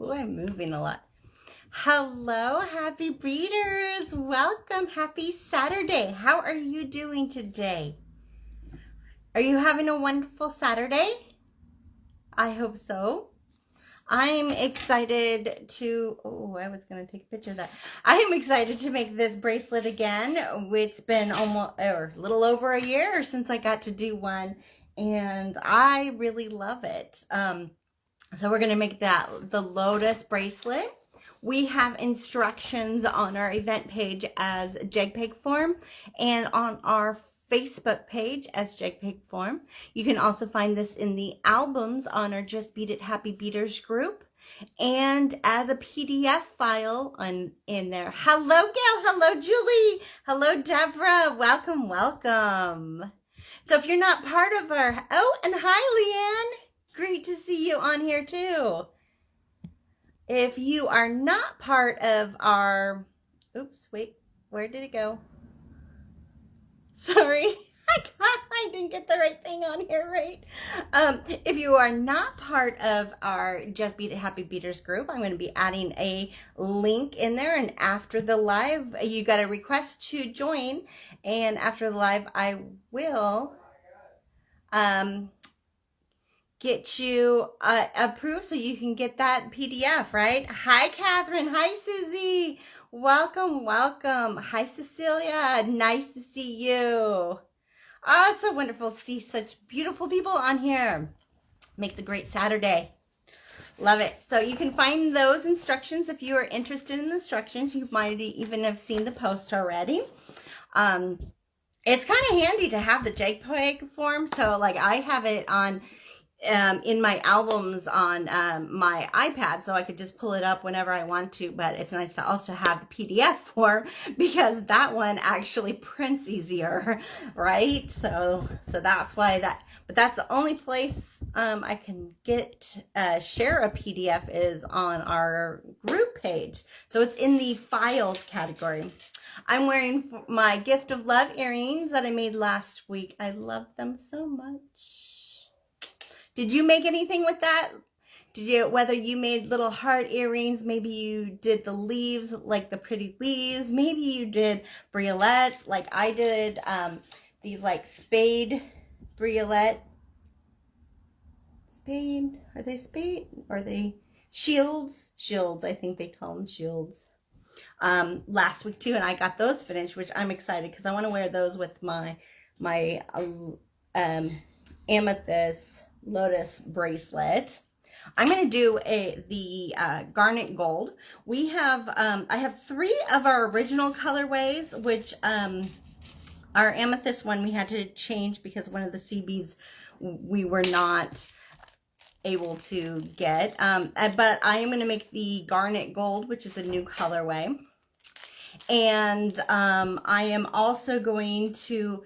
Ooh, I'm moving a lot. Hello, happy beaders. Welcome. Happy Saturday. How are you doing today? Are you having a wonderful Saturday? I hope so. I'm excited to, I was going to take a picture of that. I am excited to make this bracelet again. It's been almost, or a little over a year since I got to do one, and I really love it. So we're going to make that the Lotus bracelet. We have instructions on our event page as JPEG form and on our Facebook page as JPEG form. You can also find this in the albums on our Just Beat It Happy Beaters group and as a PDF file in there. Hello, Gail. Hello, Julie. Hello, Deborah. Welcome, welcome. So if you're not part of our, and hi, Leanne. Great to see you on here too. If you are not part of our, wait, where did it go? Sorry, I didn't get the right thing on here, right? If you are not part of our Just Beat It Happy Beaters group, I'm going to be adding a link in there, and after the live, you got a request to join, and after the live, I will get you approved so you can get that PDF, right? Hi, Catherine. Hi, Susie. Welcome, welcome. Hi, Cecilia. Nice to see you. Oh, it's so wonderful to see such beautiful people on here. Makes a great Saturday. Love it. So you can find those instructions if you are interested in the instructions. You might even have seen the post already. It's kind of handy to have the JPEG form. So like I have it on in my albums on my iPad, so I could just pull it up whenever I want to, but it's nice to also have the PDF form because that one actually prints easier, right? So that's why but that's the only place I can get share a PDF is on our group page. So it's in the files category. I'm wearing my Gift of Love earrings that I made last week. I love them so much. Did you make anything with that? Did you, whether you made little heart earrings, maybe you did the leaves, like the pretty leaves, maybe you did briolettes, like I did these like spade briolet. Spade, are they spade? Or are they shields? Shields, I think they call them shields. Last week too, and I got those finished, which I'm excited because I want to wear those with my amethyst Lotus bracelet. I'm going to do the garnet gold. We have I have 3 of our original colorways, which our amethyst one we had to change because one of the seed beads we were not able to get. But I am going to make the garnet gold, which is a new colorway. And I am also going to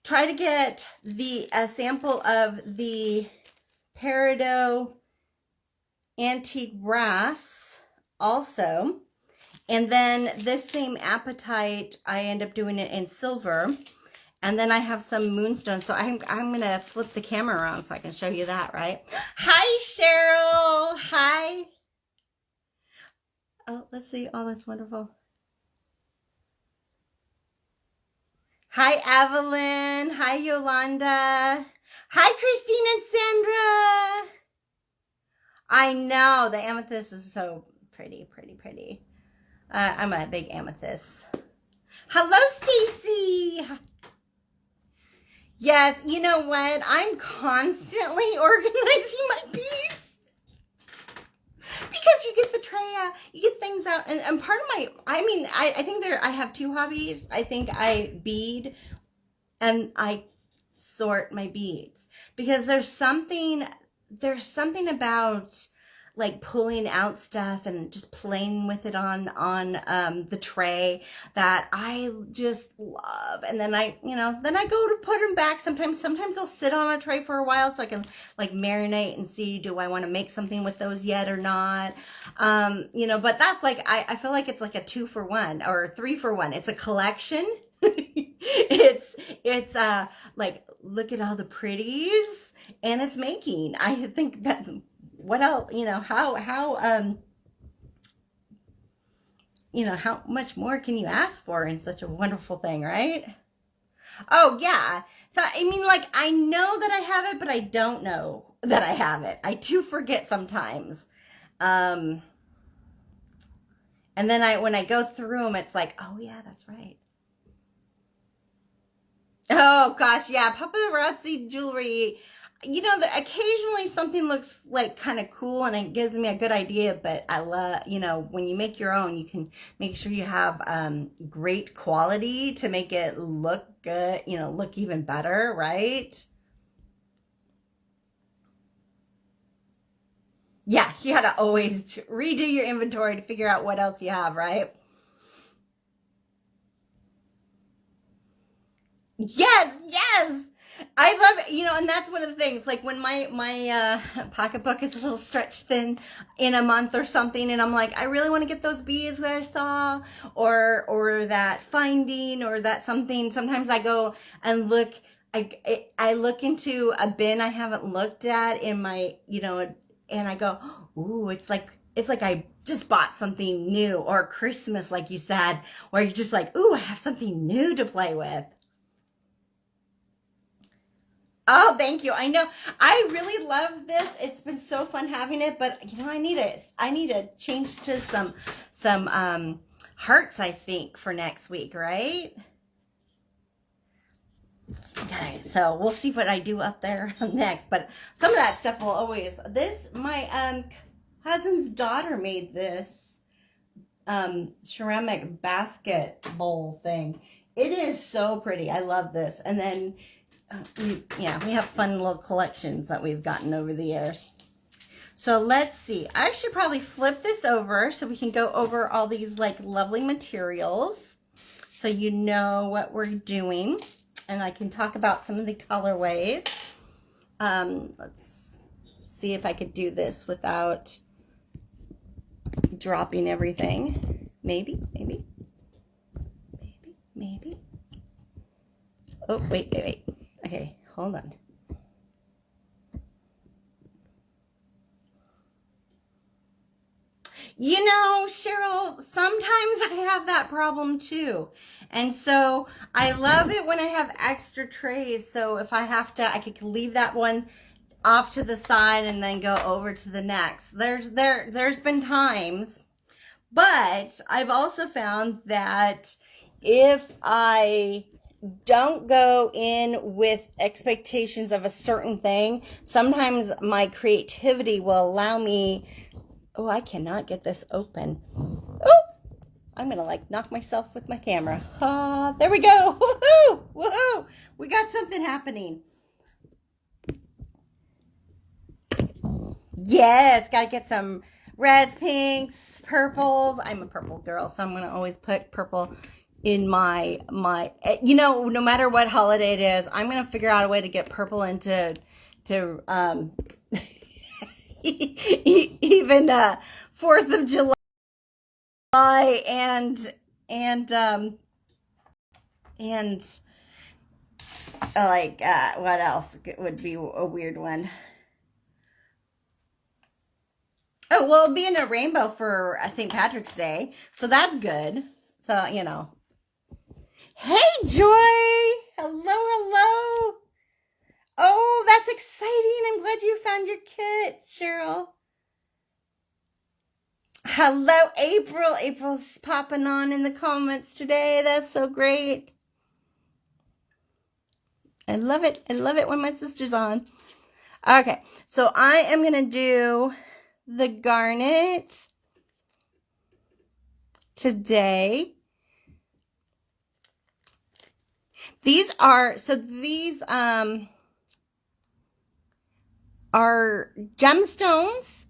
try to get a sample of the peridot antique brass also. And then this same apatite, I end up doing it in silver. And then I have some moonstone. So I'm going to flip the camera around so I can show you that, right? Hi, Cheryl. Hi. Oh, let's see. Oh, that's wonderful. Hi, Evelyn. Hi, Yolanda. Hi, Christine and Sandra. I know, the amethyst is so pretty, pretty, pretty. I'm a big amethyst. Hello, Stacy. Yes, you know what? I'm constantly organizing my beads. Because you get the tray out, you get things out, and part of my, I think I have 2 hobbies. I think I bead and I sort my beads because there's something about like pulling out stuff and just playing with it on the tray that I just love. And then I go to put them back. Sometimes they'll sit on a tray for a while so I can like marinate and see, do I want to make something with those yet or not? But that's like, I feel like it's like a 2-for-1 or 3-for-1. It's a collection. it's like, look at all the pretties, and it's making. I think that what else, how much more can you ask for in such a wonderful thing, right? Oh, yeah. So, I mean, like, I know that I have it, but I don't know that I have it. I do forget sometimes. And then when I go through them, it's like, oh, yeah, that's right. Oh, gosh, yeah. Paparazzi jewelry. Occasionally something looks like kind of cool and it gives me a good idea, but I love, when you make your own, you can make sure you have great quality to make it look good, look even better, right? Yeah, you gotta always redo your inventory to figure out what else you have, right? Yes, yes. I love it, and that's one of the things. Like when my pocketbook is a little stretched thin in a month or something, and I'm like, I really want to get those beads that I saw, or that finding, or that something. Sometimes I go and look. I look into a bin I haven't looked at in my, and I go, ooh, it's like I just bought something new, or Christmas, like you said, where you're just like, ooh, I have something new to play with. Oh, thank you. I know. I really love this. It's been so fun having it, but I need to change to some hearts, I think, for next week, right? Okay, so we'll see what I do up there next. But some of that stuff will always my cousin's daughter made this ceramic basket bowl thing. It is so pretty. I love this. And then we have fun little collections that we've gotten over the years. So let's see. I should probably flip this over so we can go over all these like lovely materials so you know what we're doing. And I can talk about some of the colorways. Let's see if I could do this without dropping everything. Maybe. Oh, wait. Okay, hold on. Cheryl, sometimes I have that problem too. And so I love it when I have extra trays. So if I have to, I could leave that one off to the side and then go over to the next. There's been times, but I've also found that if I don't go in with expectations of a certain thing, sometimes my creativity will allow me. Oh, I cannot get this open. Oh, I'm gonna like knock myself with my camera. There we go. Woohoo! Woohoo! We got something happening. Yes, gotta get some reds, pinks, purples. I'm a purple girl, so I'm gonna always put purple in my no matter what holiday it is, I'm gonna figure out a way to get purple into even 4th of July and what else would be a weird one? Oh, well, it'll be in a rainbow for St. Patrick's Day, so that's good. So, Hey, Joy! Hello. Oh, that's exciting. I'm glad you found your kit, Cheryl. Hello, April. April's popping on in the comments today. That's so great. I love it. I love it when my sister's on. Okay, so I am going to do the garnet today. These are gemstones.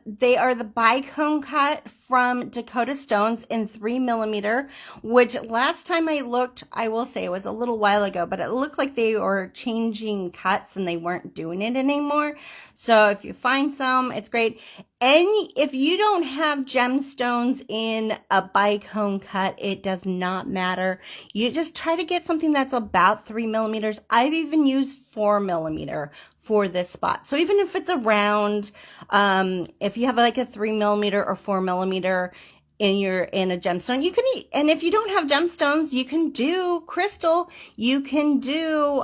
They are the bicone cut from Dakota Stones in 3mm, which last time I looked, I will say it was a little while ago, but it looked like they were changing cuts and they weren't doing it anymore. So if you find some, it's great. if you don't have gemstones in a bicone cut, it does not matter. You just try to get something that's about 3 millimeters. I've even used 4 millimeter for this spot. So even if it's a round, if you have like a 3 millimeter or 4 millimeter in a gemstone, you can and if you don't have gemstones, you can do crystal, you can do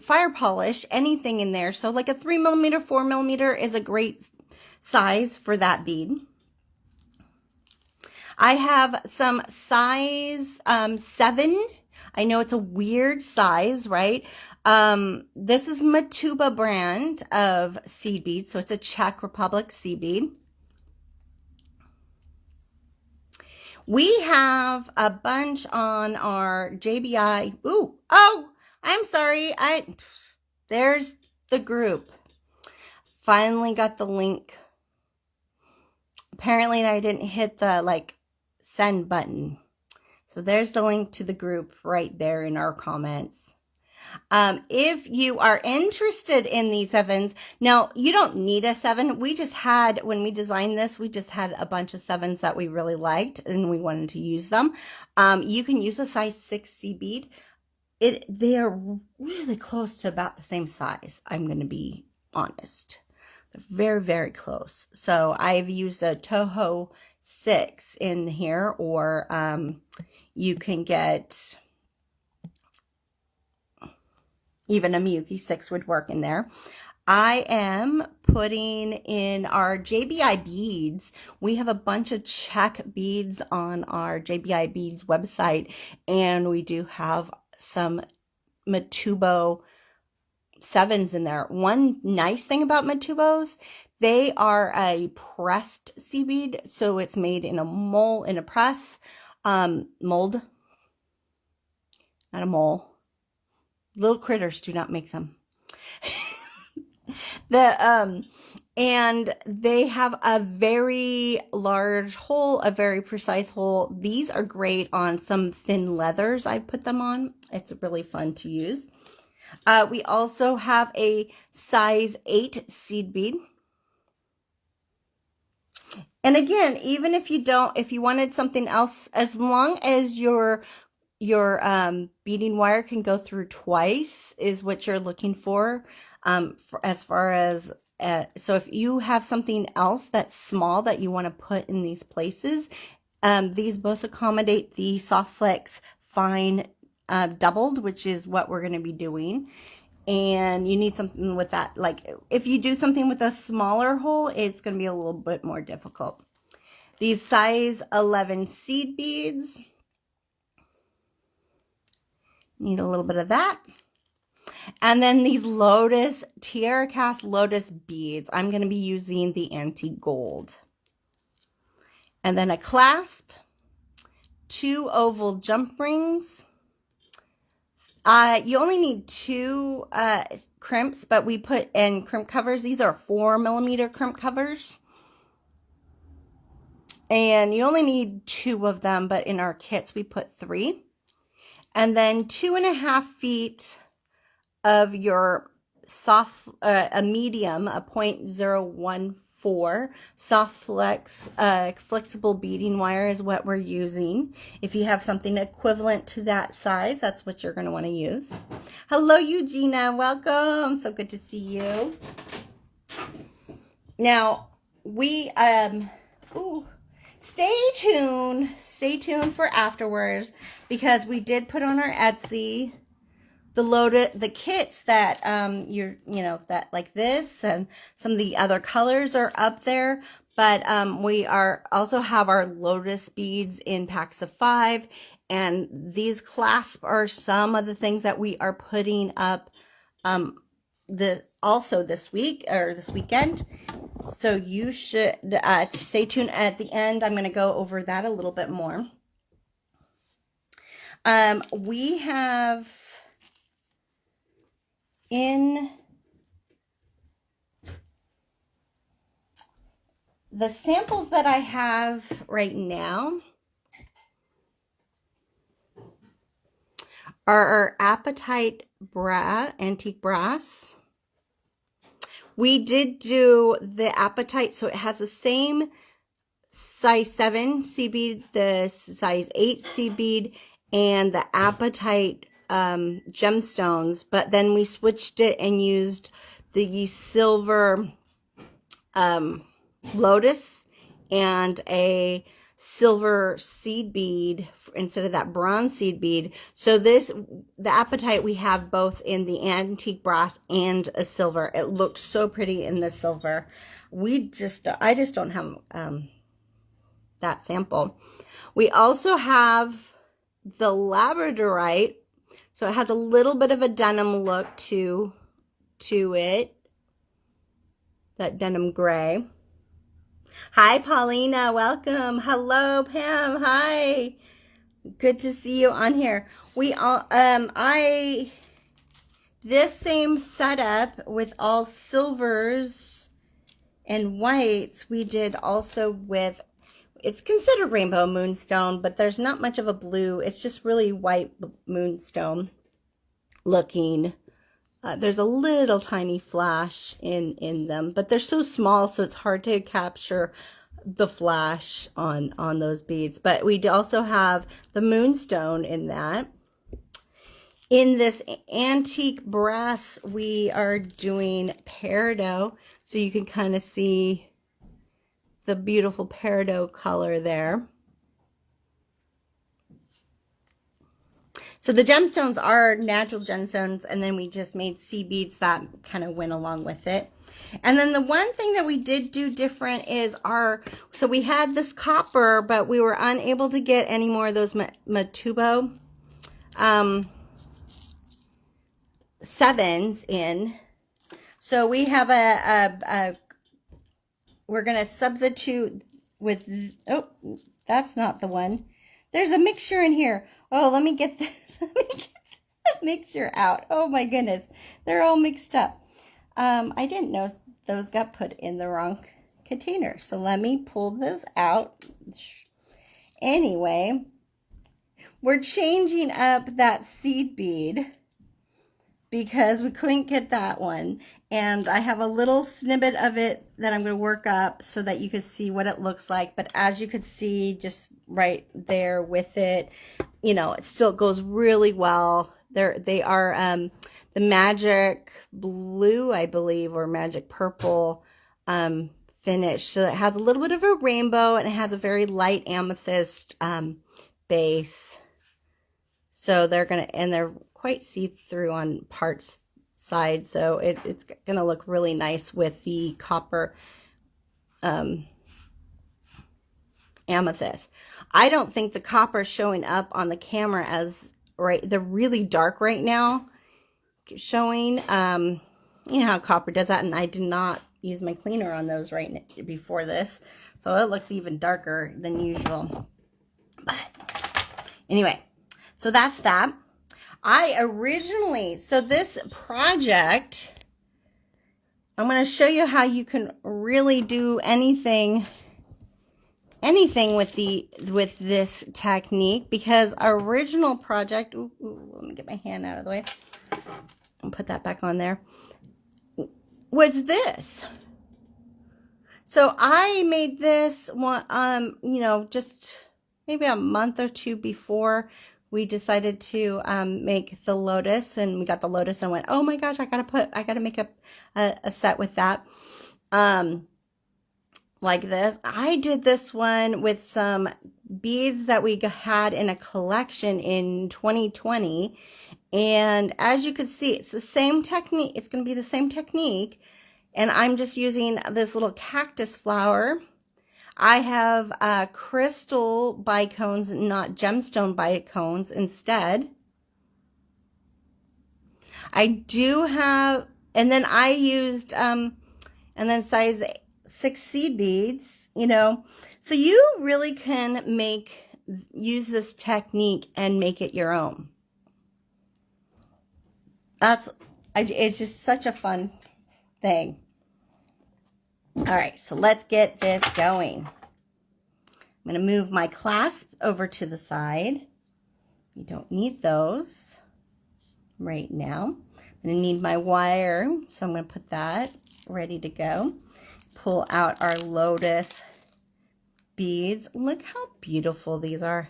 fire polish, anything in there. So like a 3 millimeter, 4 millimeter is a great size for that bead. I have some size 7. I know it's a weird size, right? This is Matubo brand of seed beads, so it's a Czech Republic seed bead. We have a bunch on our JBI. Ooh, oh, I'm sorry. There's the group. Finally got the link. Apparently I didn't hit the send button. So there's the link to the group right there in our comments. If you are interested in these 7s, now you don't need a 7. We just had, when we designed this, we just had a bunch of 7s that we really liked and we wanted to use them. You can use a size 6 seed bead. They're really close to about the same size. I'm going to be honest. They're very, very close. So I've used a Toho 6 in here, or you can get even a Miyuki 6 would work in there. I am putting in our JBI beads. We have a bunch of Czech beads on our JBI beads website, and we do have some Matubo 7s in there. One nice thing about Matubos, they are a pressed seed bead, so it's made in a mold, in a press mold, not a mole. Little critters do not make them. And they have a very large hole, a very precise hole. These are great on some thin leathers I put them on. It's really fun to use. We also have a size 8 seed bead. And again, even if you wanted something else, as long as your beading wire can go through twice is what you're looking for, as far as so if you have something else that's small that you want to put in these places, these both accommodate the SoftFlex fine doubled, which is what we're going to be doing. And you need something with that, like if you do something with a smaller hole, it's going to be a little bit more difficult. These size 11 seed beads, need a little bit of that. And then these Lotus, TierraCast Lotus beads. I'm going to be using the antique gold. And then a clasp, 2 oval jump rings. You only need 2 crimps, but we put in crimp covers. These are 4 millimeter crimp covers. And you only need 2 of them, but in our kits we put 3. And then 2.5 feet of your a medium, a 0.014 SoftFlex flexible beading wire is what we're using. If you have something equivalent to that size, that's what you're going to want to use. Hello, Eugenia. Welcome. So good to see you. Now, we, stay tuned for afterwards, because we did put on our Etsy the kits that that like this, and some of the other colors are up there, but we also have our Lotus beads in packs of 5, and these clasp are some of the things that we are putting up also this week or this weekend. So you should stay tuned. At the end, I'm going to go over that a little bit more. We have in the samples that I have right now are our Apatite antique brass. We did do the Appetite, so it has the same size 7 seed bead, the size 8 seed bead, and the Appetite gemstones, but then we switched it and used the silver Lotus and a silver seed bead instead of that bronze seed bead. So the Appetite, we have both in the antique brass and a silver. It looks so pretty in the silver. I just don't have that sample. We also have the labradorite, so it has a little bit of a denim look to it, that denim gray. Hi, Paulina, welcome. Hello, Pam. Hi, good to see you on here. We all this same setup with all silvers and whites we did also with, it's considered rainbow moonstone, but there's not much of a blue. It's just really white moonstone looking. There's a little tiny flash in them, but they're so small, so it's hard to capture the flash on those beads. But we also have the moonstone in that. In this antique brass, we are doing peridot, so you can kind of see the beautiful peridot color there. So the gemstones are natural gemstones, and then we just made seed beads that kind of went along with it. And then the one thing that we did do different is so we had this copper, but we were unable to get any more of those Matubo sevens in. So we have we're going to substitute with, oh, that's not the one. There's a mixture in here. Oh, let me get the mixture out. Oh my goodness. They're all mixed up. I didn't know those got put in the wrong container. So let me pull those out. Anyway, we're changing up that seed bead because we couldn't get that one. And I have a little snippet of it that I'm going to work up so that you can see what it looks like. But as you could see, just right there with it, you know, it still goes really well. They are the magic blue, I believe, or magic purple finish. So it has a little bit of a rainbow, and it has a very light amethyst base. So they're quite see-through on parts side, so it's gonna look really nice with the copper amethyst. I don't think the copper is showing up on the camera as they're really dark right now showing. You know how copper does that, and I did not use my cleaner on those before this, so it looks even darker than usual. But anyway, so that's that. So this project, I'm going to show you how you can really do anything with this technique, because our original project, let me get my hand out of the way and put that back on there, was this. So I made this one, you know, just maybe a month or two before we decided to make the Lotus, and we got the Lotus and went, oh my gosh, I gotta make a set with that. Like this. I did this one with some beads that we had in a collection in 2020. And as you can see, it's the same technique. It's going to be the same technique. And I'm just using this little cactus flower. I have crystal bicones, not gemstone bicones instead. I do have, and then I used, and then size 6 seed beads, you know. So you really can use this technique and make it your own. It's just such a fun thing. All right, so let's get this going. I'm going to move my clasp over to the side. You don't need those. right now. I'm gonna need my wire, so I'm gonna put that ready to go. Pull out our Lotus beads. Look how beautiful these are.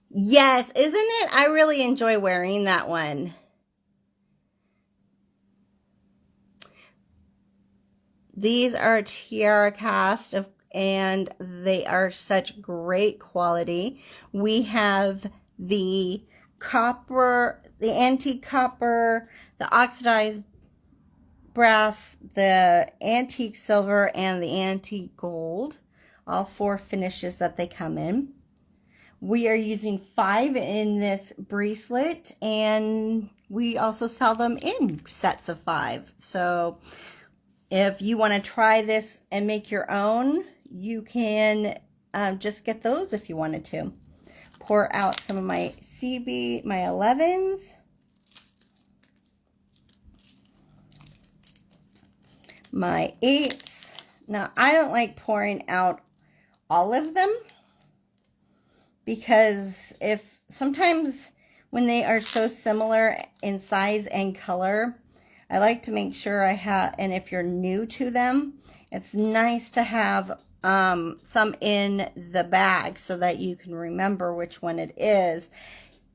Yes, isn't it? I really enjoy wearing that one. These are TierraCast, and they are such great quality. We have the copper, the antique copper, the oxidized brass, the antique silver, and the antique gold. All 4 finishes that they come in. We are using 5 in this bracelet, and we also sell them in sets of 5. So if you want to try this and make your own, you can just get those if you wanted to. Pour out some of my CB, my 11s. My 8s. Now, I don't like pouring out all of them, because if sometimes when they are so similar in size and color, I like to make sure I have, and if you're new to them, it's nice to have some in the bag so that you can remember which one it is.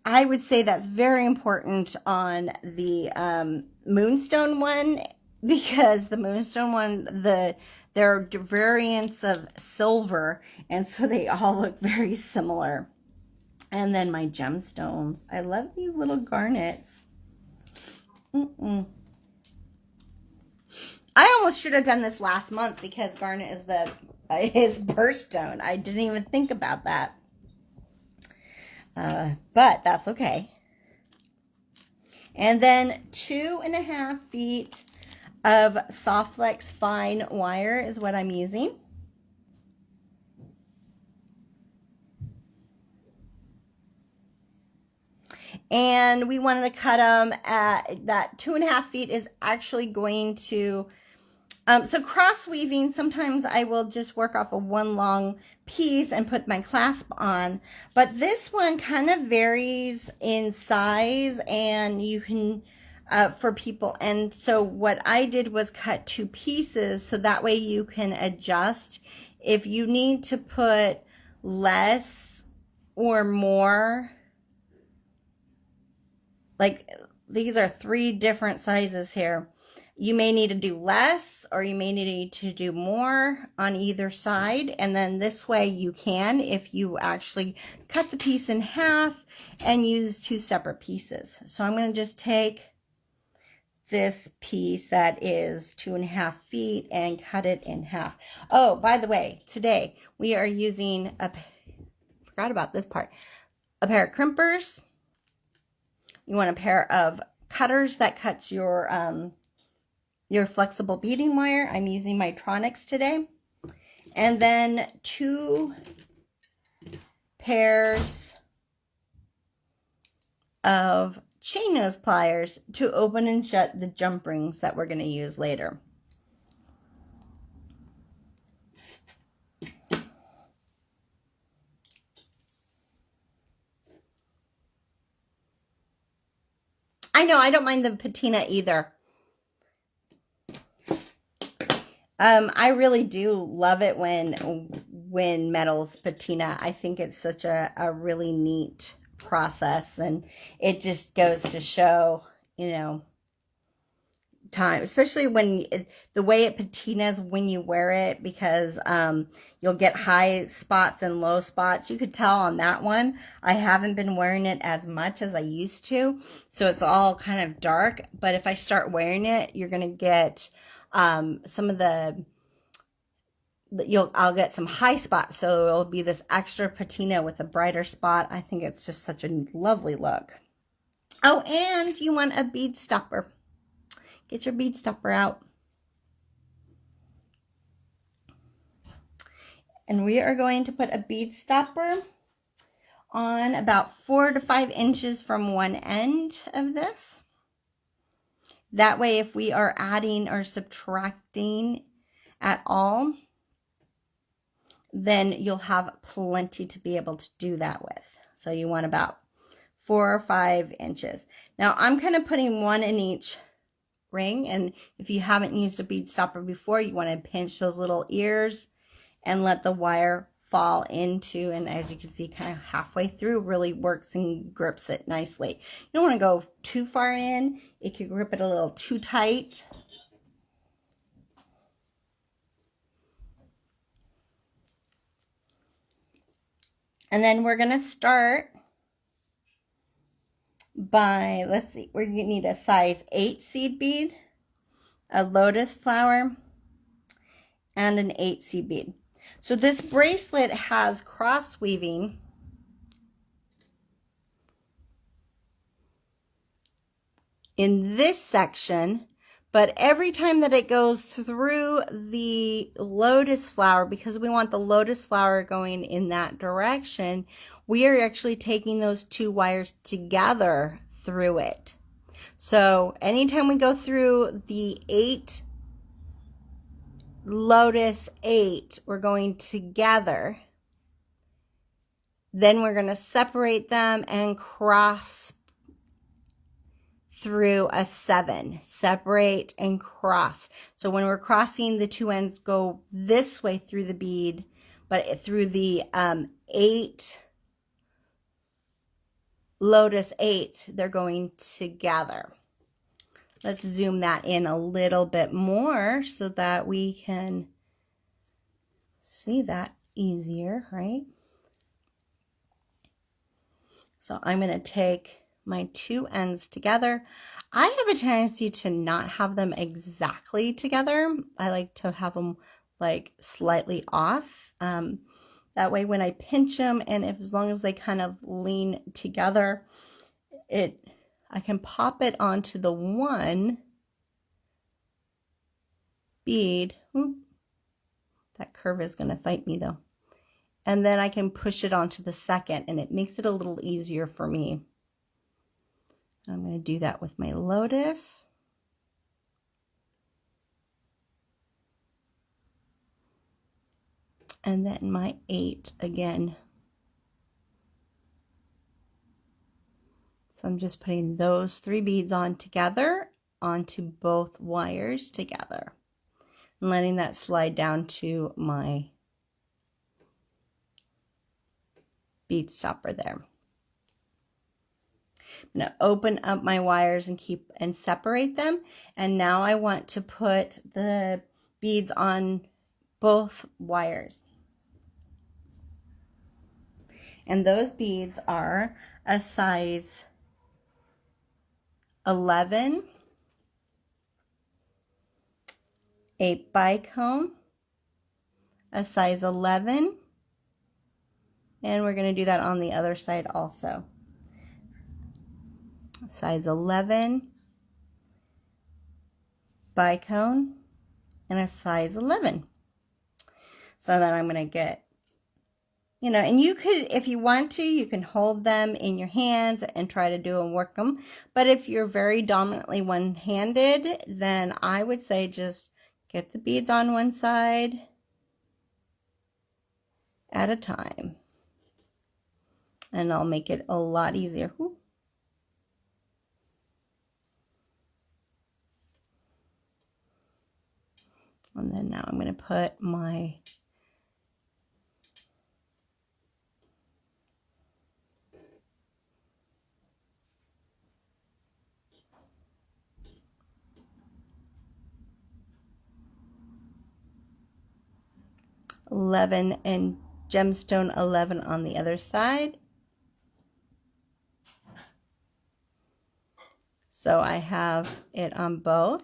I would say that's very important on the Moonstone one, because the Moonstone one, there are variants of silver, and so they all look very similar. And then my gemstones. I love these little garnets. I almost should have done this last month, because garnet is his birthstone. I didn't even think about that. But that's okay. And then 2.5 feet of SoftFlex fine wire is what I'm using. And we wanted to cut them at that 2.5 feet is actually going to, so cross weaving, sometimes I will just work off of one long piece and put my clasp on, but this one kind of varies in size, and you can, for people. And so what I did was cut 2 pieces, so that way you can adjust if you need to put less or more. Like, these are 3 different sizes here. You may need to do less, or you may need to do more on either side. And then this way you can, if you actually cut the piece in half and use 2 separate pieces. So I'm going to just take this piece that is 2.5 feet and cut it in half. Oh, by the way, today we are using forgot about this part, a pair of crimpers. You want a pair of cutters that cuts your flexible beading wire. I'm using my Tronics today. And then 2 pairs of Chainnose pliers to open and shut the jump rings that we're going to use later. I know, I don't mind the patina either. I really do love it when metals patina. I think it's such a really neat process, and it just goes to show, you know, time, especially when the way it patinas when you wear it, because you'll get high spots and low spots. You could tell on that one. I haven't been wearing it as much as I used to, so it's all kind of dark. But if I start wearing it, you're gonna get some of the I'll get some high spots, so it'll be this extra patina with a brighter spot. I think it's just such a lovely look. Oh, and you want a bead stopper. Get your bead stopper out. And we are going to put a bead stopper on about 4 to 5 inches from one end of this. That way, if we are adding or subtracting at all, then you'll have plenty to be able to do that with. So you want about 4 or 5 inches. Now I'm kind of putting one in each ring, and if you haven't used a bead stopper before, you want to pinch those little ears and let the wire fall into, and as you can see, kind of halfway through really works and grips it nicely. You don't want to go too far in. It could grip it a little too tight. And then we're going to start by, let's see, we're going to need a size 8 seed bead, a lotus flower, and an 8 seed bead. So this bracelet has cross weaving in this section, but every time that it goes through the lotus flower, because we want the lotus flower going in that direction, we are actually taking those 2 wires together through it. So anytime we go through the 8 lotus 8, we're going together. Then we're going to separate them and cross through a 7. Separate and cross. So when we're crossing, the 2 ends go this way through the bead, but through the 8 lotus 8, they're going together. Let's zoom that in a little bit more so that we can see that easier, right? So I'm going to take my 2 ends together. I have a tendency to not have them exactly together. I like to have them like slightly off. That way when I pinch them, and as long as they kind of lean together, I can pop it onto the one bead. Oop, that curve is going to fight me though. And then I can push it onto the second, and it makes it a little easier for me. I'm going to do that with my lotus. And then my 8 again. So I'm just putting those 3 beads on together onto both wires together and letting that slide down to my bead stopper there. I'm going to open up my wires and separate them. And now I want to put the beads on both wires. And those beads are a size 11, 8 bicone, a size 11, and we're going to do that on the other side also. Size 11 bicone and a size 11. So then I'm going to get, you know, and you could, if you want to, you can hold them in your hands and try to do and work them. But if you're very dominantly one-handed, then I would say just get the beads on one side at a time. And I'll make it a lot easier. Ooh. And then now I'm going to put my $11 and gemstone 11 on the other side. So I have it on both.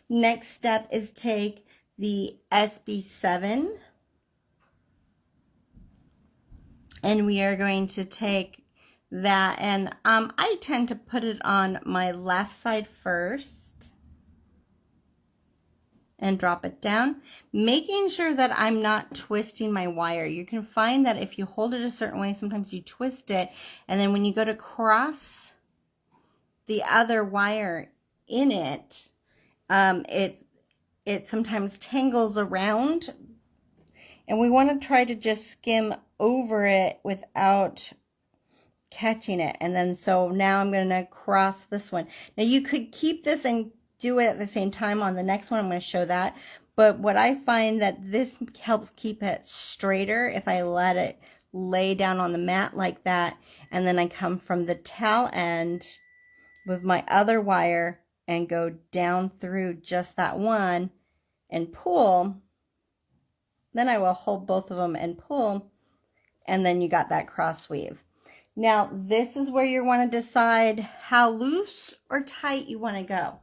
Next step is take the SB7 and we are going to take that, and I tend to put it on my left side first and drop it down, making sure that I'm not twisting my wire. You can find that if you hold it a certain way, sometimes you twist it, and then when you go to cross the other wire in it, it sometimes tangles around, And we want to try to just skim over it without catching it. And then so now I'm going to cross this one. Now you could keep this and do it at the same time on the next one. I'm going to show that. But what I find that this helps keep it straighter if I let it lay down on the mat like that. And then I come from the tail end with my other wire and go down through just that one and pull. Then I will hold both of them and pull. And then you got that cross weave. Now, this is where you want to decide how loose or tight you want to go.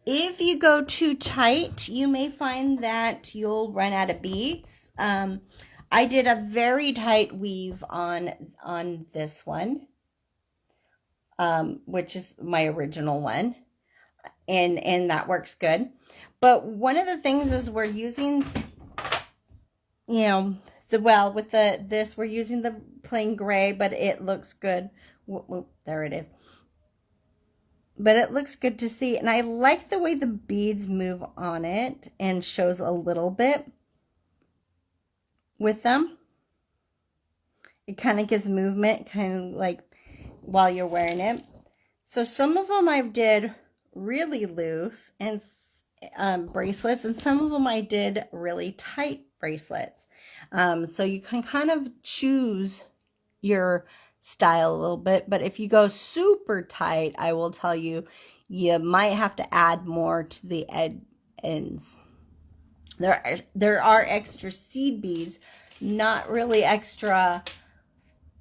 If you go too tight, you may find that you'll run out of beads. I did a very tight weave on this one, which is my original one, and that works good. But one of the things is we're using, you know, with this we're using the plain gray, but it looks good. Whoop, there it is. But it looks good to see, and I like the way the beads move on it and shows a little bit with them. It kind of gives movement, kind of like while you're wearing it. So some of them I did really loose and bracelets, and some of them I did really tight bracelets. So you can kind of choose your style a little bit, but if you go super tight, I will tell you, you might have to add more to the ends. There are extra seed beads, not really extra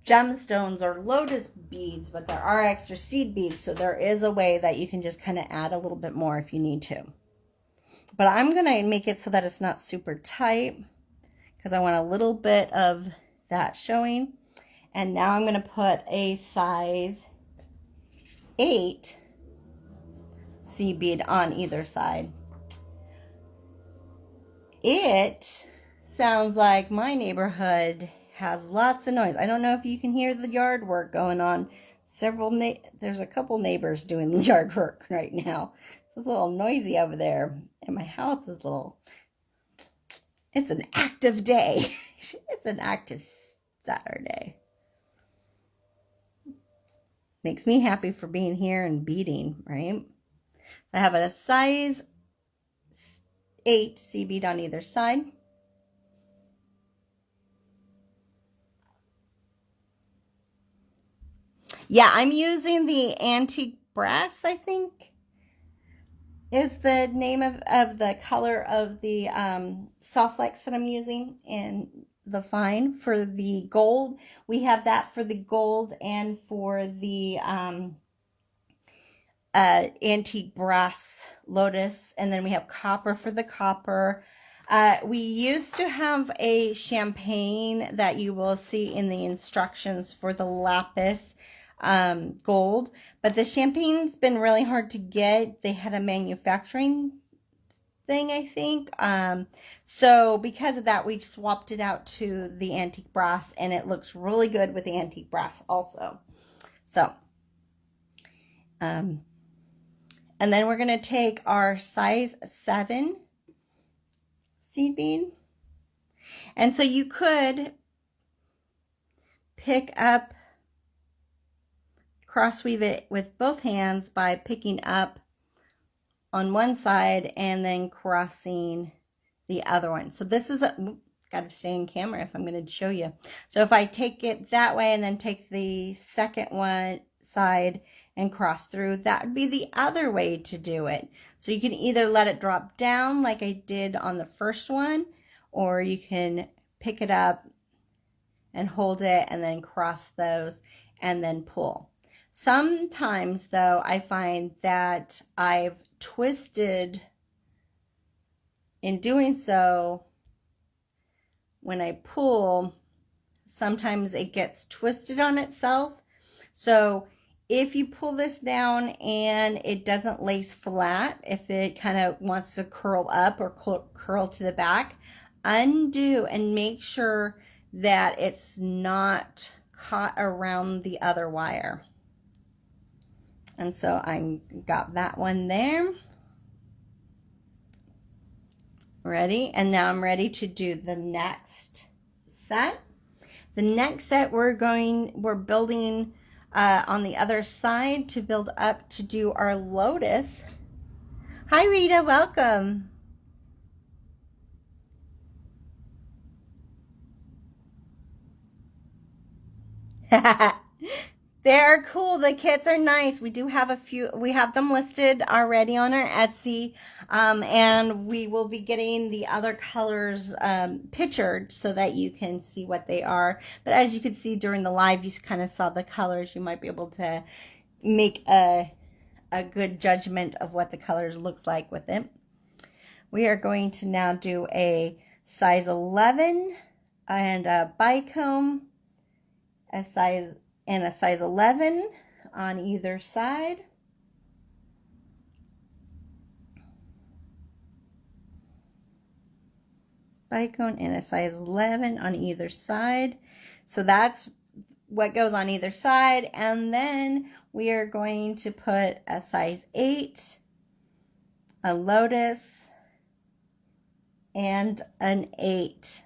gemstones or lotus beads, but there are extra seed beads, so there is a way that you can just kind of add a little bit more if you need to. But I'm going to make it so that it's not super tight because I want a little bit of that showing. And now I'm going to put a size 8 seed bead on either side. It sounds like my neighborhood has lots of noise. I don't know if you can hear the yard work going on. There's a couple neighbors doing yard work right now. It's a little noisy over there. And my house is it's an active day. It's an active Saturday. Makes me happy for being here and beading, right? I have a size 8 seed bead on either side. Yeah, I'm using the antique brass, I think is the name of the color of the SoftFlex that I'm using, and the fine for the gold. We have that for the gold and for the antique brass Lotus, and then we have copper for the copper. We used to have a champagne that you will see in the instructions for the lapis gold, but the champagne's been really hard to get. They had a manufacturing thing, I think. So because of that, we swapped it out to the antique brass, and it looks really good with the antique brass also. So, and then we're going to take our size 7 seed bead. And so you could pick up, cross weave it with both hands by picking up on one side and then crossing the other one. So this is got to stay in camera if I'm going to show you. So if I take it that way and then take the second one side and cross through, that would be the other way to do it. So you can either let it drop down like I did on the first one, or you can pick it up and hold it and then cross those and then pull. Sometimes though, I find that I've twisted in doing so. When I pull, sometimes it gets twisted on itself. So if you pull this down and it doesn't lace flat, if it kind of wants to curl up or curl to the back, undo and make sure that it's not caught around the other wire. And so I got that one there. Ready? And now I'm ready to do the next set. The next set we're building on the other side to build up to do our Lotus. Hi Rita, welcome. They're cool. The kits are nice. We do have a few. We have them listed already on our Etsy, and we will be getting the other colors pictured so that you can see what they are. But as you could see during the live, you kind of saw the colors. You might be able to make a good judgment of what the colors looks like with it. We are going to now do a size 11 and a bicone, a size 11 on either side. Bicone and a size 11 on either side. So that's what goes on either side. And then we are going to put a size 8, a Lotus, and an 8.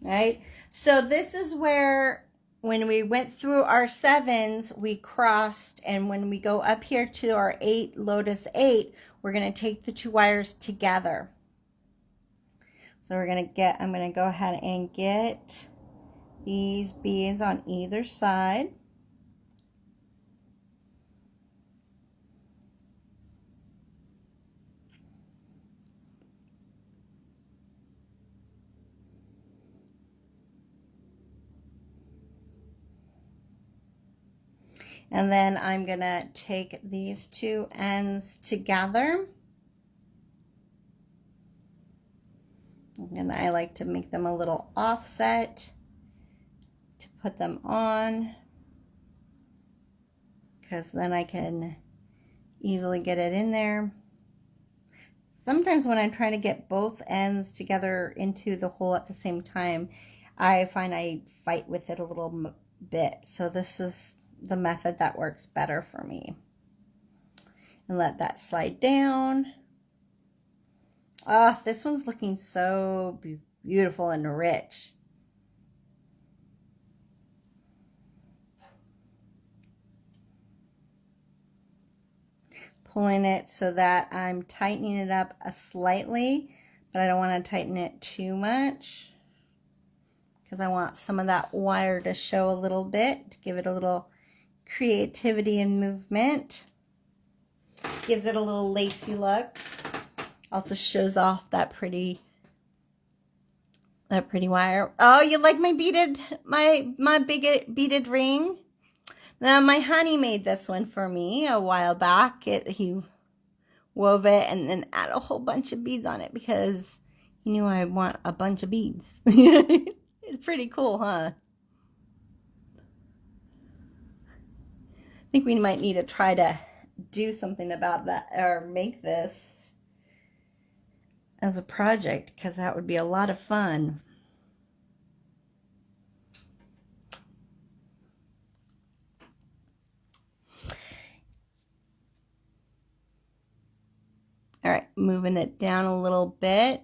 All right. So this is where, when we went through our 7s, we crossed, and when we go up here to our 8, Lotus 8, we're going to take the 2 wires together. So I'm going to go ahead and get these beads on either side. And then I'm going to take these 2 ends together. And I like to make them a little offset to put them on, because then I can easily get it in there. Sometimes when I'm trying to get both ends together into the hole at the same time, I find I fight with it a little bit. So this is the method that works better for me. And let that slide down. Oh, this one's looking so beautiful and rich. Pulling it so that I'm tightening it up slightly, but I don't want to tighten it too much, because I want some of that wire to show a little bit, to give it a little creativity and movement. Gives it a little lacy look. Also shows off that pretty wire. Oh, you like my beaded, my big beaded ring? Now my honey made this one for me a while back. He wove it and then added a whole bunch of beads on it because he knew I want a bunch of beads. It's pretty cool, huh? I think we might need to try to do something about that, or make this as a project, because that would be a lot of fun. All right, moving it down a little bit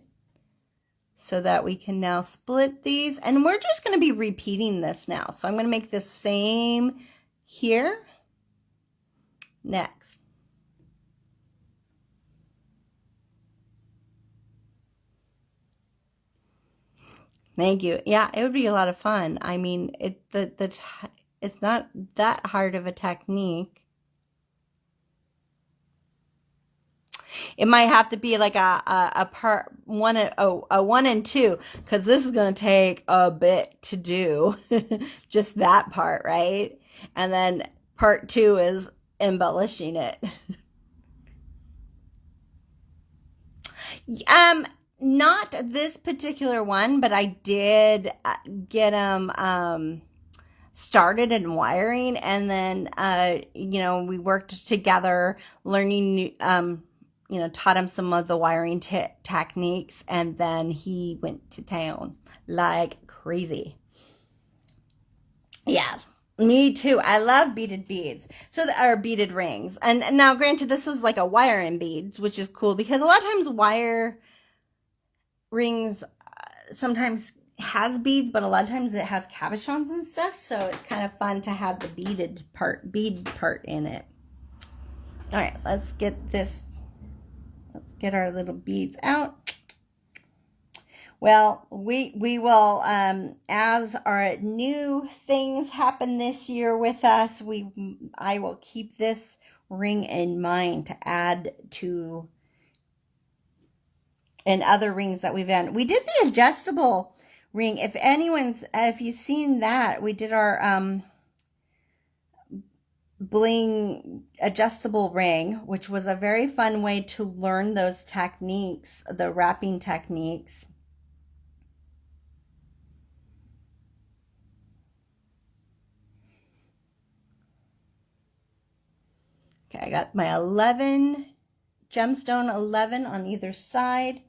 so that we can now split these. And we're just going to be repeating this now. So I'm going to make this same here next. Thank you. Yeah, it would be a lot of fun. I mean, it's not that hard of a technique. It might have to be like a part 1 and 2, because this is going to take a bit to do. Just that part, right? And then part 2 is embellishing it. Not this particular one, but I did get them started in wiring, and then you know, we worked together learning, you know, taught him some of the wiring techniques, and then he went to town like crazy. Yeah, me too. I love beaded beads. So are beaded rings. And now granted, this was like a wire and beads, which is cool because a lot of times wire rings sometimes has beads, but a lot of times it has cabochons and stuff, so it's kind of fun to have the bead part in it. All right, let's get our little beads out. Well, we will, as our new things happen this year with us, I will keep this ring in mind to add to and other rings that we've done. We did the adjustable ring. If you've seen that, we did our bling adjustable ring, which was a very fun way to learn those techniques, the wrapping techniques. Okay, I got my 11, gemstone 11 on either side.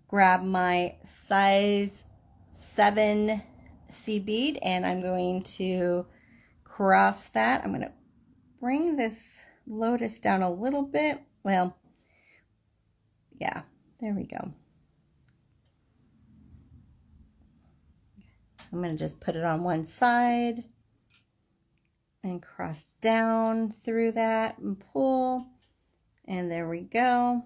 Grab my size 7 seed bead, and I'm going to cross that. I'm going to bring this lotus down a little bit. Well, yeah, there we go. I'm going to just put it on one side and cross down through that and pull, and there we go.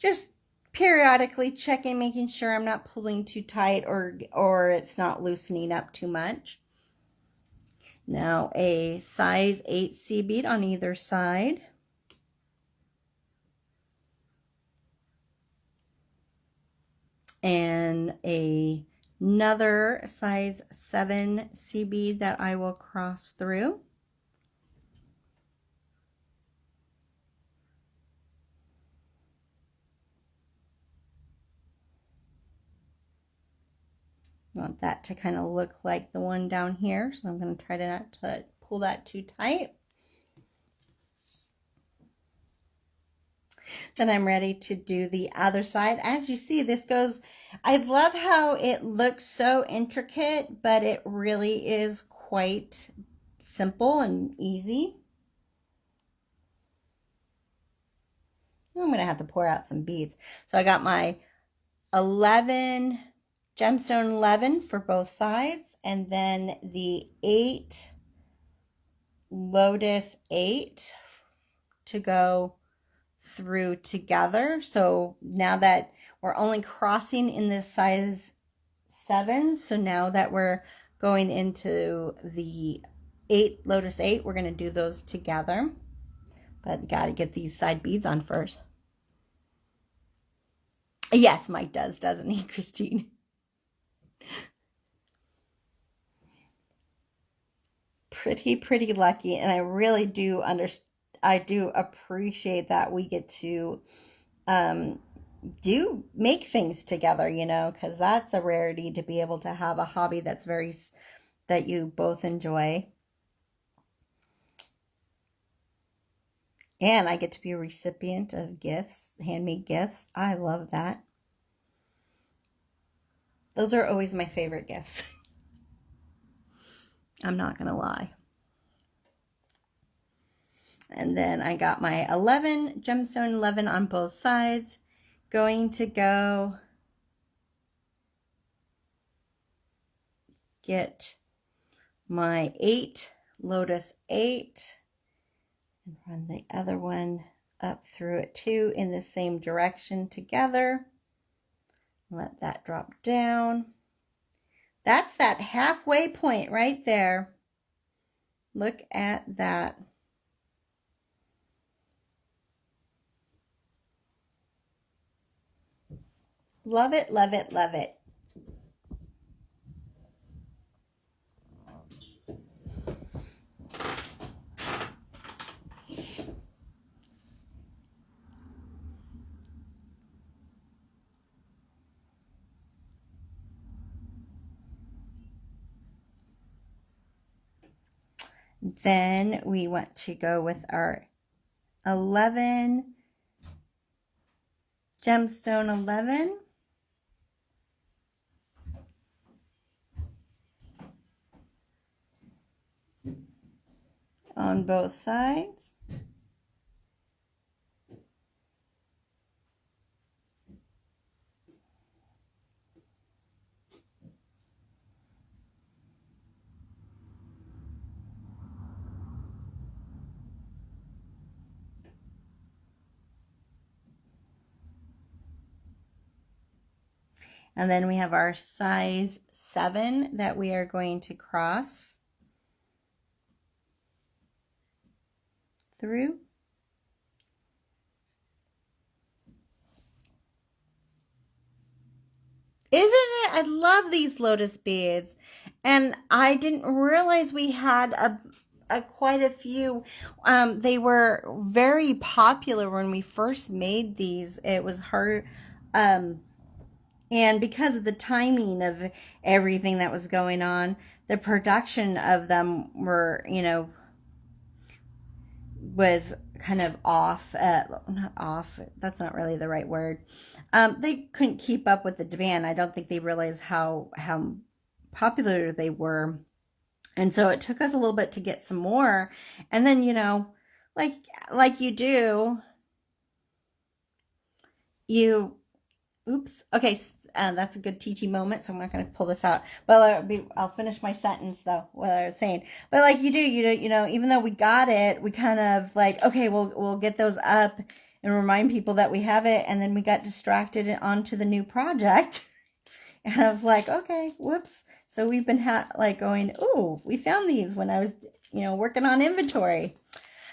Just periodically checking, making sure I'm not pulling too tight or it's not loosening up too much. Now a size 8 seed bead on either side. And another size 7 seed bead that I will cross through. Want that to kind of look like the one down here, so I'm going to try to not to pull that too tight. Then I'm ready to do the other side. As you see, this goes, I love how it looks so intricate, but it really is quite simple and easy. I'm going to have to pour out some beads. So I got my 11, gemstone 11 for both sides, and then the 8, lotus 8 to go through together. So now that we're only crossing in this size 7, so now that we're going into the 8, lotus 8, we're going to do those together. But got to get these side beads on first. Yes, Mike does, doesn't he, Christine? Pretty lucky, and I really do appreciate that we get to do make things together, you know, because that's a rarity to be able to have a hobby that you both enjoy. And I get to be a recipient of gifts, handmade gifts. I love that. Those are always my favorite gifts. I'm not going to lie. And then I got my 11, gemstone 11 on both sides. Going to go get my 8, lotus 8. And run the other one up through it too in the same direction together. Let that drop down. That's that halfway point right there. Look at that. Love it, love it, love it. Then we want to go with our 11, gemstone 11. On both sides. And then we have our size 7 that we are going to cross through. Isn't it? I love these Lotus beads. And I didn't realize we had quite a few. They were very popular when we first made these. It was hard. And because of the timing of everything that was going on, the production of them were, was kind of off. Not off. That's not really the right word. They couldn't keep up with the demand. I don't think they realized how popular they were. And so it took us a little bit to get some more. And then, like you do, oops. Okay. That's a good TT moment, so I'm not going to pull this out. But I'll finish my sentence though, what I was saying. But like you do, even though we got it, we kind of like, okay, we'll get those up and remind people that we have it, and then we got distracted onto the new project. And I was like, okay, whoops. So we've been like going, ooh, we found these when I was, working on inventory.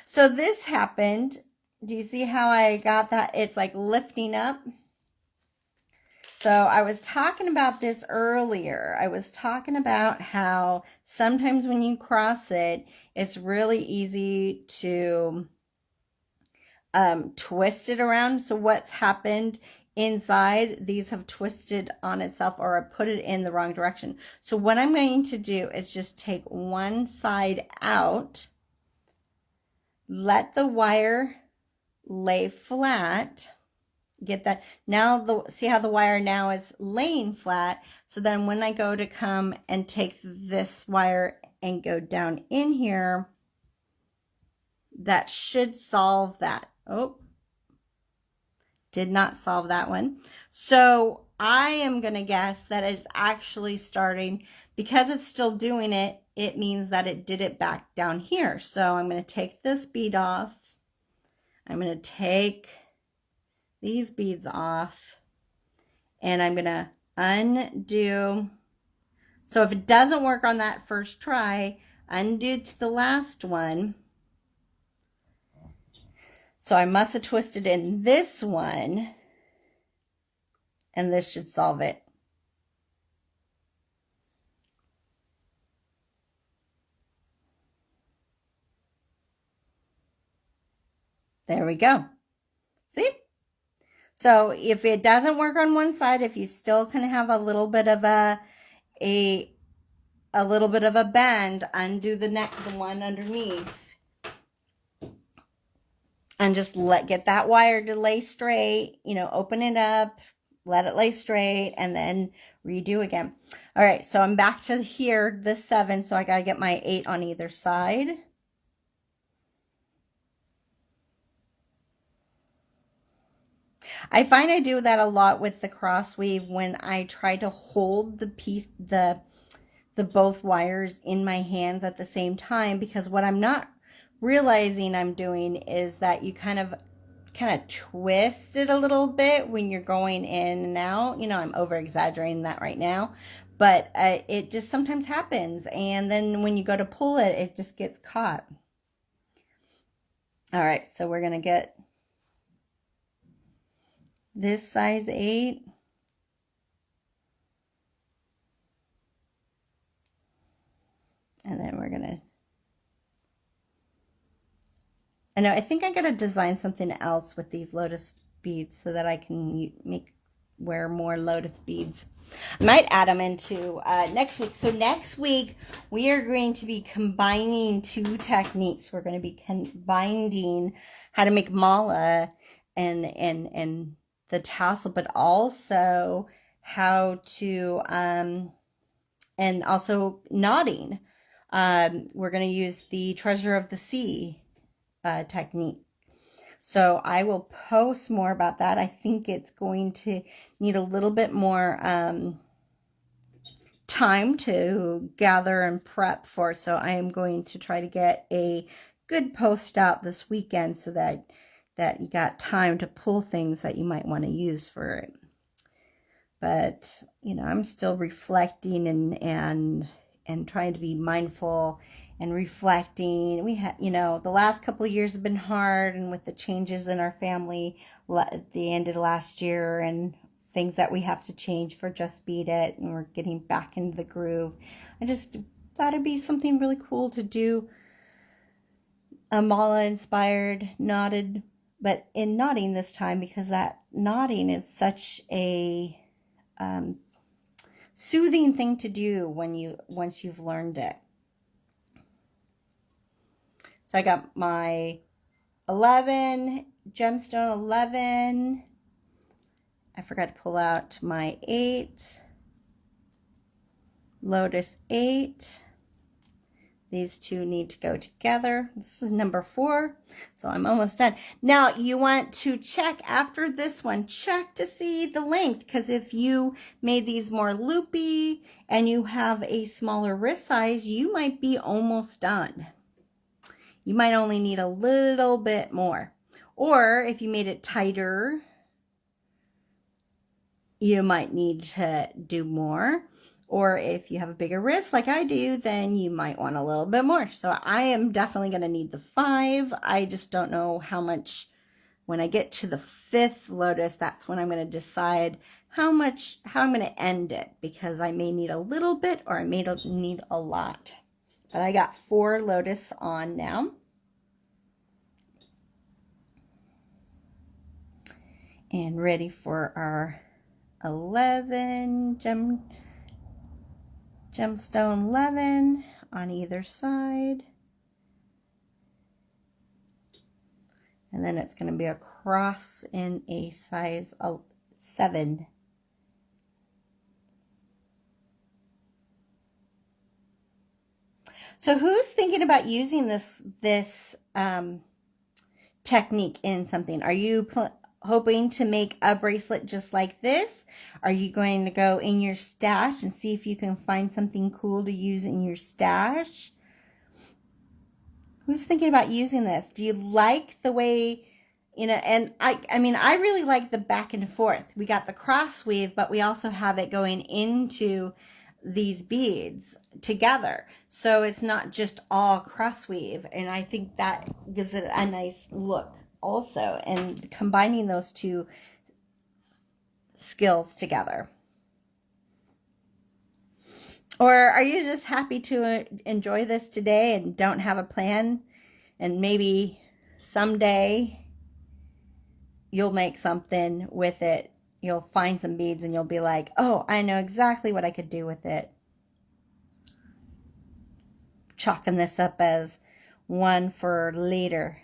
So this happened. Do you see how I got that? It's like lifting up. So I was talking about this earlier. I was talking about how sometimes when you cross it, it's really easy to twist it around. So what's happened inside, these have twisted on itself, or I put it in the wrong direction. So what I'm going to do is just take one side out, let the wire lay flat. Get that. Now, see how the wire now is laying flat. So then when I go to come and take this wire and go down in here, that should solve that. Oh, did not solve that one. So I am going to guess that it's actually starting, because it's still doing it, it means that it did it back down here. So I'm going to take this bead off. I'm going to take these beads off, and I'm going to undo. So if it doesn't work on that first try, undo to the last one. So I must have twisted in this one, and this should solve it. There we go. See? So if it doesn't work on one side, if you still can have a little bit of a little bit of a bend, undo the one underneath, and just get that wire to lay straight, open it up, let it lay straight, and then redo again. All right, so I'm back to here, this 7, so I got to get my 8 on either side. I find I do that a lot with the cross weave when I try to hold the piece, the both wires in my hands at the same time, because what I'm not realizing I'm doing is that you kind of twist it a little bit when you're going in and out. I'm over exaggerating that right now, but it just sometimes happens, and then when you go to pull it, it just gets caught. All right, so we're gonna get this size 8. And then we're gonna, I think I gotta design something else with these Lotus beads so that I can wear more Lotus beads. I might add them into next week. So next week we are going to be combining 2 techniques. We're going to be combining how to make mala and the tassel, but also how to and also knotting. We're going to use the Treasure of the Sea technique. So I will post more about that. I think it's going to need a little bit more time to gather and prep for. So I am going to try to get a good post out this weekend so that you got time to pull things that you might want to use for it. but you know, I'm still reflecting and trying to be mindful and reflecting. We had, you know, the last couple of years have been hard, and with the changes in our family at the end of last year and things that we have to change for Just Beat It, and we're getting back into the groove. I just thought it'd be something really cool to do a mala inspired knotted, but in knotting this time, because that knotting is such a soothing thing to do once you've learned it. So I got my 11, gemstone 11. I forgot to pull out my 8, Lotus 8. These two need to go together. This is number 4, so I'm almost done. Now, you want to check after this one, check to see the length, because if you made these more loopy and you have a smaller wrist size, you might be almost done. You might only need a little bit more. Or if you made it tighter, you might need to do more. Or if you have a bigger wrist like I do, then you might want a little bit more. So I am definitely going to need the 5. I just don't know how much. When I get to the 5th Lotus, that's when I'm going to decide how I'm going to end it, because I may need a little bit or I may need a lot. But I got 4 Lotus on now. And ready for our 11 gemstone 11 on either side. And then it's going to be a cross in a size 7. So who's thinking about using this technique in something? Are you hoping to make a bracelet just like this? Are you going to go in your stash and see if you can find something cool to use in your stash? Who's thinking about using this? Do you like the way, you know, and I mean, I really like the back and forth. We got the cross weave, but we also have it going into these beads together. So it's not just all cross weave. And I think that gives it a nice look also, and combining those two skills together. Or are you just happy to enjoy this today and don't have a plan, and maybe someday you'll make something with it? You'll find some beads and you'll be like, oh, I know exactly what I could do with it. Chalking this up as one for later.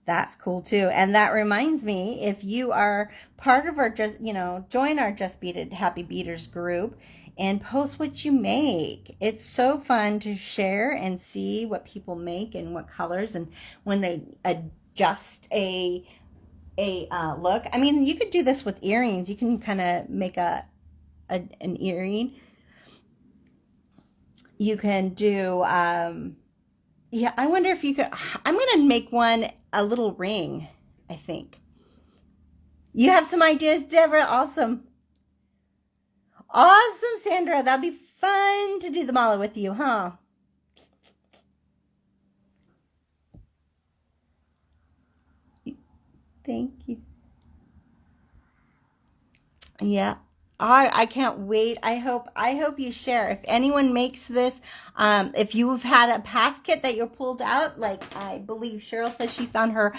That's cool too. And that reminds me, if you are part of our join our Just Beat It Happy Beaters group and post what you make. It's so fun to share and see what people make and what colors, and when they adjust a look. I mean, you could do this with earrings. You can kind of make an earring. You can do, yeah, I wonder if you could, I'm going to make one a little ring, I think. You have some ideas, Deborah? Awesome. Awesome, Sandra. That'll be fun to do the mala with you, huh? Thank you. Yeah. I can't wait. I hope you share. If anyone makes this, if you've had a past kit that you pulled out, like I believe Cheryl says she found her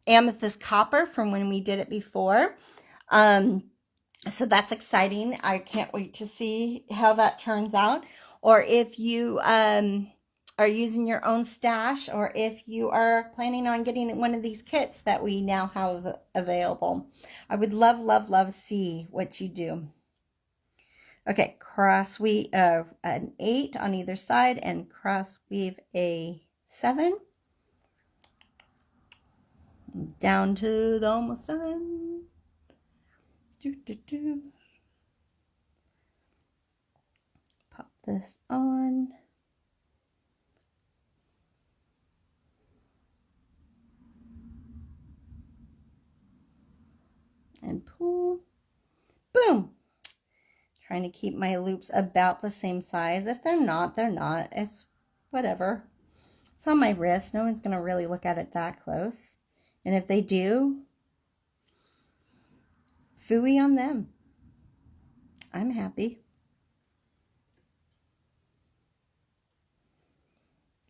amethyst copper from when we did it before. So that's exciting. I can't wait to see how that turns out. Or if you are using your own stash, or if you are planning on getting one of these kits that we now have available. I would love, love, love see what you do. Okay, cross weave an 8 on either side and cross weave a 7. Down to the almost done. Pop this on. And pull. Boom. trying to keep my loops about the same size. If they're not, they're not. It's whatever. It's on my wrist. No one's going to really look at it that close. And if they do, phooey on them. I'm happy.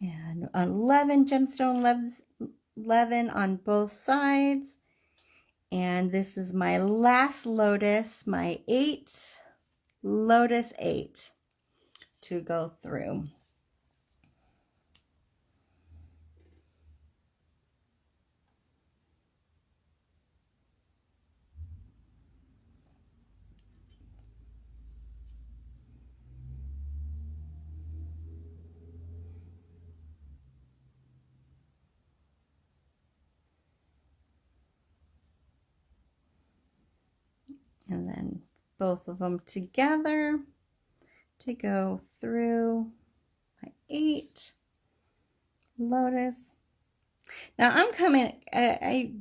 And 11 gemstone 11 on both sides. And this is my last Lotus, my 8, Lotus 8 to go through. And then both of them together to go through my 8 Lotus. Now I'm coming, I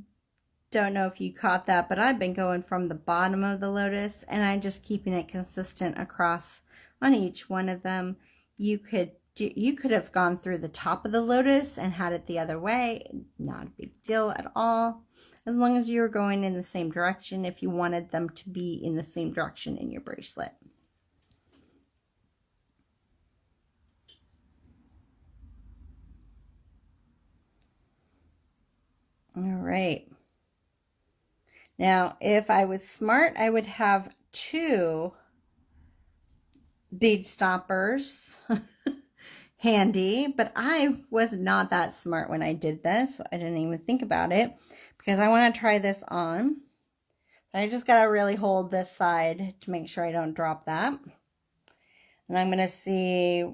don't know if you caught that, but I've been going from the bottom of the Lotus and I'm just keeping it consistent across on each one of them. You could have gone through the top of the Lotus and had it the other way. Not a big deal at all. As long as you're going in the same direction, if you wanted them to be in the same direction in your bracelet. All right. Now, if I was smart, I would have 2 bead stoppers handy, but I was not that smart when I did this. I didn't even think about it because I want to try this on. I just got to really hold this side to make sure I don't drop that. And I'm going to see.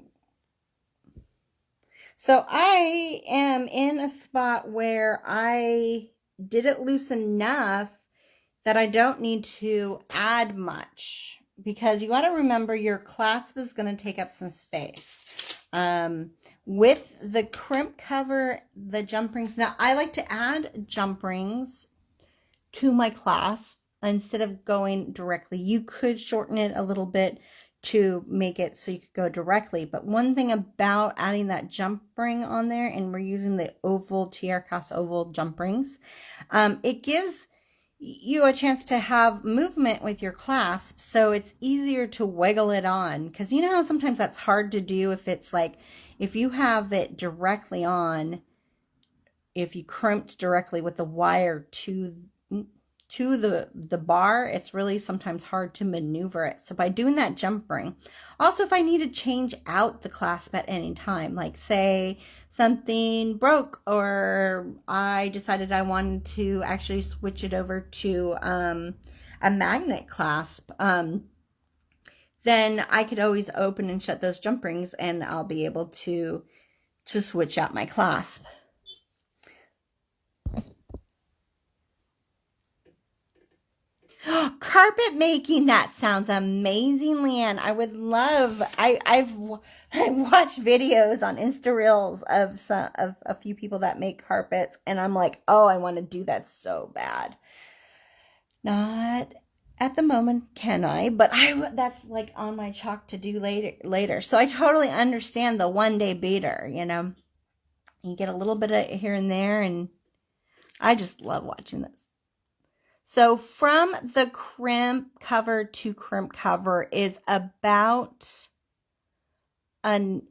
So I am in a spot where I did it loose enough that I don't need to add much, because you got to remember your clasp is going to take up some space. With the crimp cover, the jump rings. Now I like to add jump rings to my clasp instead of going directly. You could shorten it a little bit to make it so you could go directly. But one thing about adding that jump ring on there, and we're using the oval TierraCast oval jump rings, it gives you a chance to have movement with your clasp, so it's easier to wiggle it on, because you know how sometimes that's hard to do if it's like, if you have it directly on, if you crimped directly with the wire to the bar, it's really sometimes hard to maneuver it. So by doing that jump ring, also if I need to change out the clasp at any time, like say something broke or I decided I wanted to actually switch it over to a magnet clasp, then I could always open and shut those jump rings and I'll be able to switch out my clasp. Carpet making, that sounds amazing, Leanne. I would love, I've watched videos on Insta Reels of a few people that make carpets, and I'm like, oh, I want to do that so bad. Not at the moment, can I? But that's like on my chalk to do later. So I totally understand the one-day beater, you know. You get a little bit of here and there, and I just love watching this. So from the crimp cover to crimp cover is about not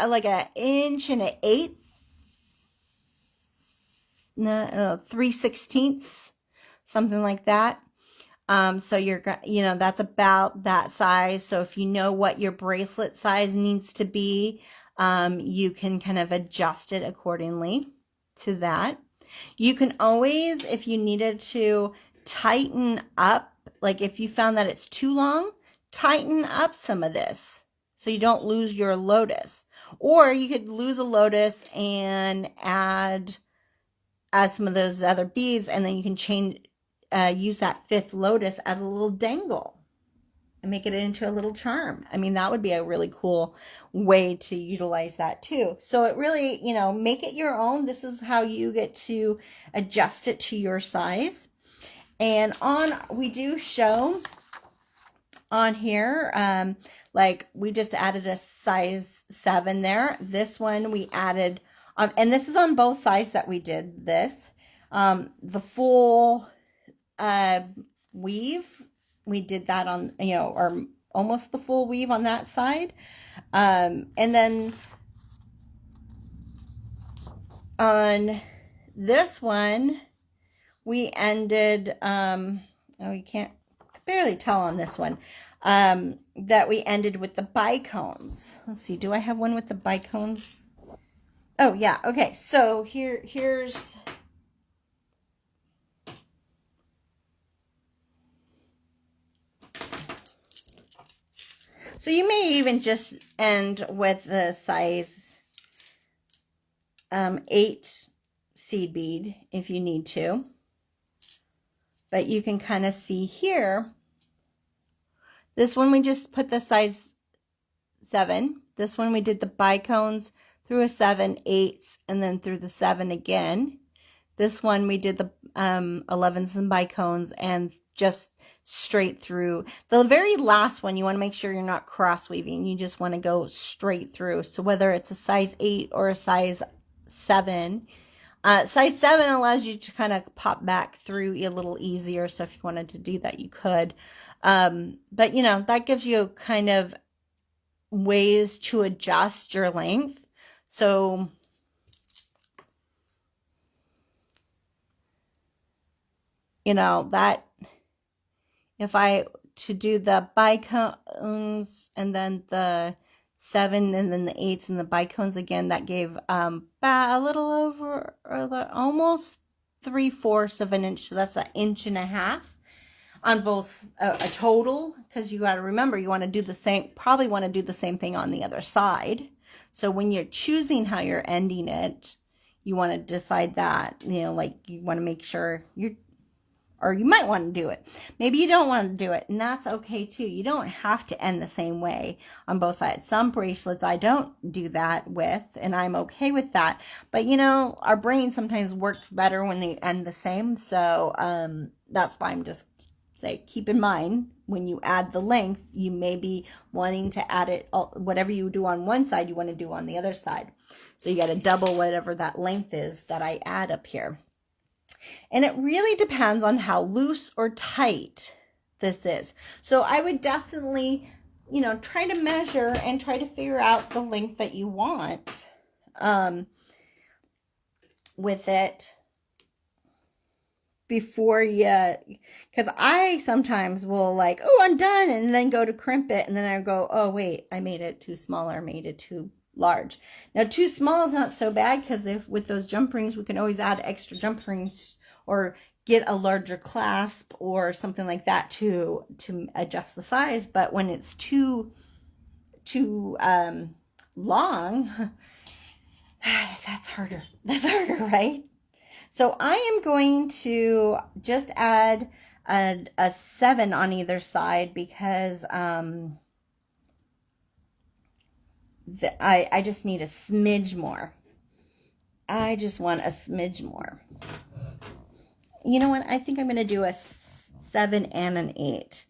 like an inch and 1/8, no, 3/16, something like that. So that's about that size. So if you know what your bracelet size needs to be, you can kind of adjust it accordingly to that. You can always, if you needed to tighten up, like if you found that it's too long, tighten up some of this so you don't lose your Lotus. Or you could lose a Lotus and add some of those other beads, and then you can use that 5th Lotus as a little dangle and make it into a little charm. I mean, that would be a really cool way to utilize that too. So it really, make it your own. This is how you get to adjust it to your size. And we do show on here. Like we just added a size 7 there. This one we added, and this is on both sides that we did this. The full weave, we did that on, you know, or almost the full weave on that side. And then on this one, we ended, oh, you can't barely tell on this one, that we ended with the bicones. Let's see, do I have one with the bicones? Oh, yeah, okay, so here's, so you may even just end with the size 8 seed bead if you need to. But you can kind of see here, this one we just put the size 7. This one we did the bicones through a 7, 8s, and then through the 7 again. This one we did the 11s and bicones and just straight through. The very last one, you want to make sure you're not cross weaving. You just want to go straight through. So whether it's a size 8 or a size 7, size 7 allows you to kind of pop back through a little easier. So if you wanted to do that, you could. But you know, that gives you kind of ways to adjust your length. So you know, that if I to do the bicones and then the 7 and then the 8s and the bicones again, that gave a little over almost 3/4 of an inch. So that's 1.5 inches on both a total, because you got to remember you want to do the same, probably want to do the same thing on the other side. So when you're choosing how you're ending it, you want to decide that, you know, like you want to make sure you're, or you might want to do it. Maybe you don't want to do it, and that's okay too. You don't have to end the same way on both sides. Some bracelets I don't do that with, and I'm okay with that. But you know, our brain sometimes works better when they end the same. So that's why I'm just say, keep in mind when you add the length, you may be wanting to add it, whatever you do on one side, you want to do on the other side. So you got to double whatever that length is that I add up here. And it really depends on how loose or tight this is. So I would definitely, you know, try to measure and try to figure out the length that you want with it before you, because I sometimes will like, oh, I'm done, and then go to crimp it, and then I go, oh, wait, I made it too small or made it too large. Now, too small is not so bad, because if with those jump rings, we can always add extra jump rings or get a larger clasp or something like that to adjust the size. But when it's too long, that's harder. That's harder, right? So I am going to just add a 7 on either side, because I just need a smidge more. I just want a smidge more. You know what? I think I'm going to do a 7 and an 8.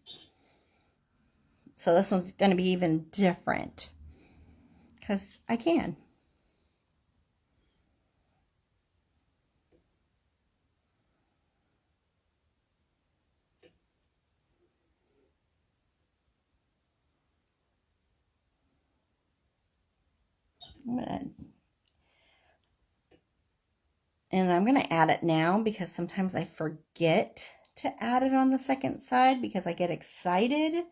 So this one's going to be even different, because I can. I'm going to add it now, because sometimes I forget to add it on the second side because I get excited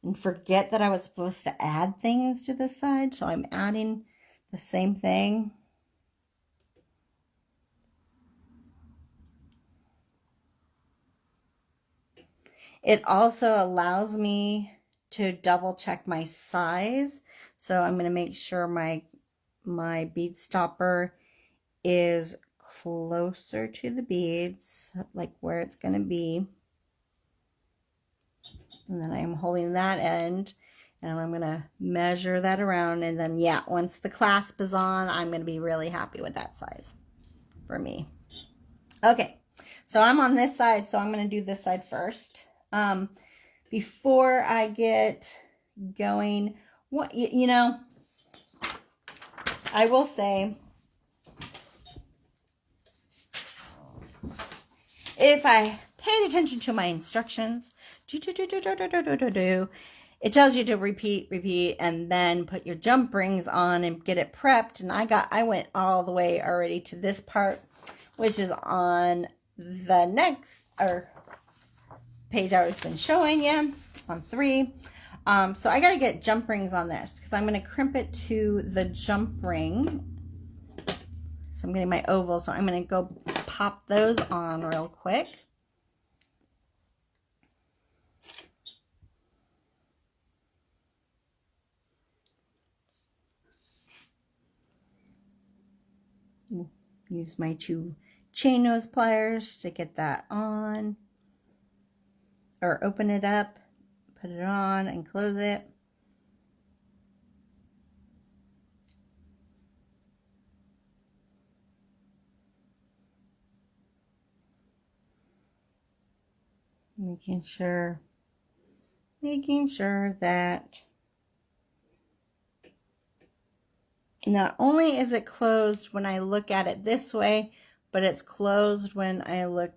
and forget that I was supposed to add things to this side. So I'm adding the same thing. It also allows me to double check my size. So I'm going to make sure my bead stopper is closer to the beads, like where it's going to be. And then I'm holding that end, and I'm going to measure that around. And then, yeah, once the clasp is on, I'm going to be really happy with that size for me. Okay, so I'm on this side, so I'm going to do this side first. before I get going, what, you know, I will say, if I paid attention to my instructions, it tells you to repeat, and then put your jump rings on and get it prepped. And I went all the way already to this part, which is on the next page I was been showing you on 3. So I got to get jump rings on this because I'm going to crimp it to the jump ring. So I'm getting my oval, so I'm going to go pop those on real quick. Use my 2 Chainnose pliers to get that on, or open it up, put it on and close it. Making sure that not only is it closed when I look at it this way, but it's closed when I look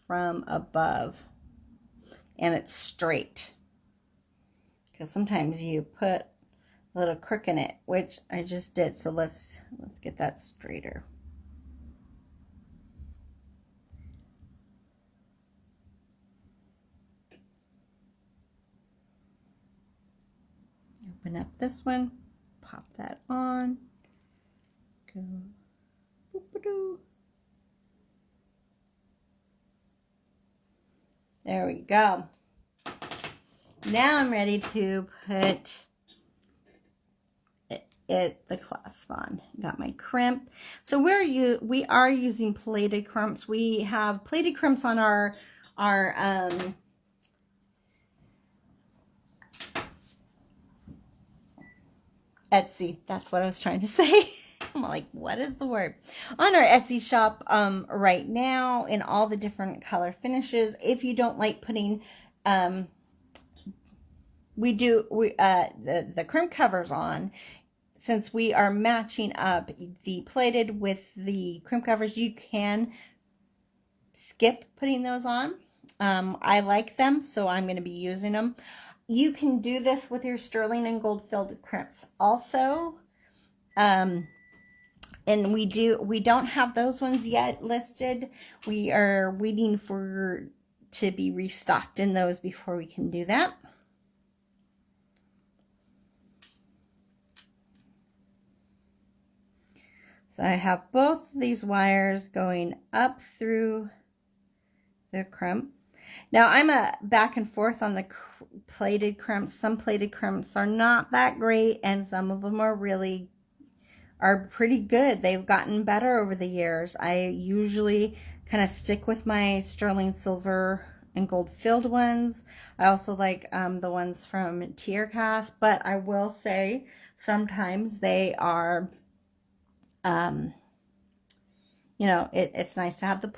from above, and it's straight. Because sometimes you put a little crook in it, which I just did. So let's get that straighter. Open up this one, pop that on, go, boop-a-doo. There we go. Now I'm ready to put the clasp on. Got my crimp. So we are using plated crimps. We have plated crimps on our Etsy. That's what I was trying to say. I'm like, what is the word? On our Etsy shop right now, in all the different color finishes. If you don't like putting the crimp covers on, since we are matching up the plated with the crimp covers, you can skip putting those on. I like them, so I'm going to be using them. You can do this with your sterling and gold filled crimps also. And we don't have those ones yet listed. We are waiting to be restocked in those before we can do that. So I have both of these wires going up through the crimp. Now I'm a back and forth on the plated crimps. Some plated crimps are not that great, and some of them are pretty good. They've gotten better over the years. I usually kind of stick with my sterling silver and gold filled ones. I also like the ones from TierraCast, but I will say sometimes they are, you know, it's nice to have the,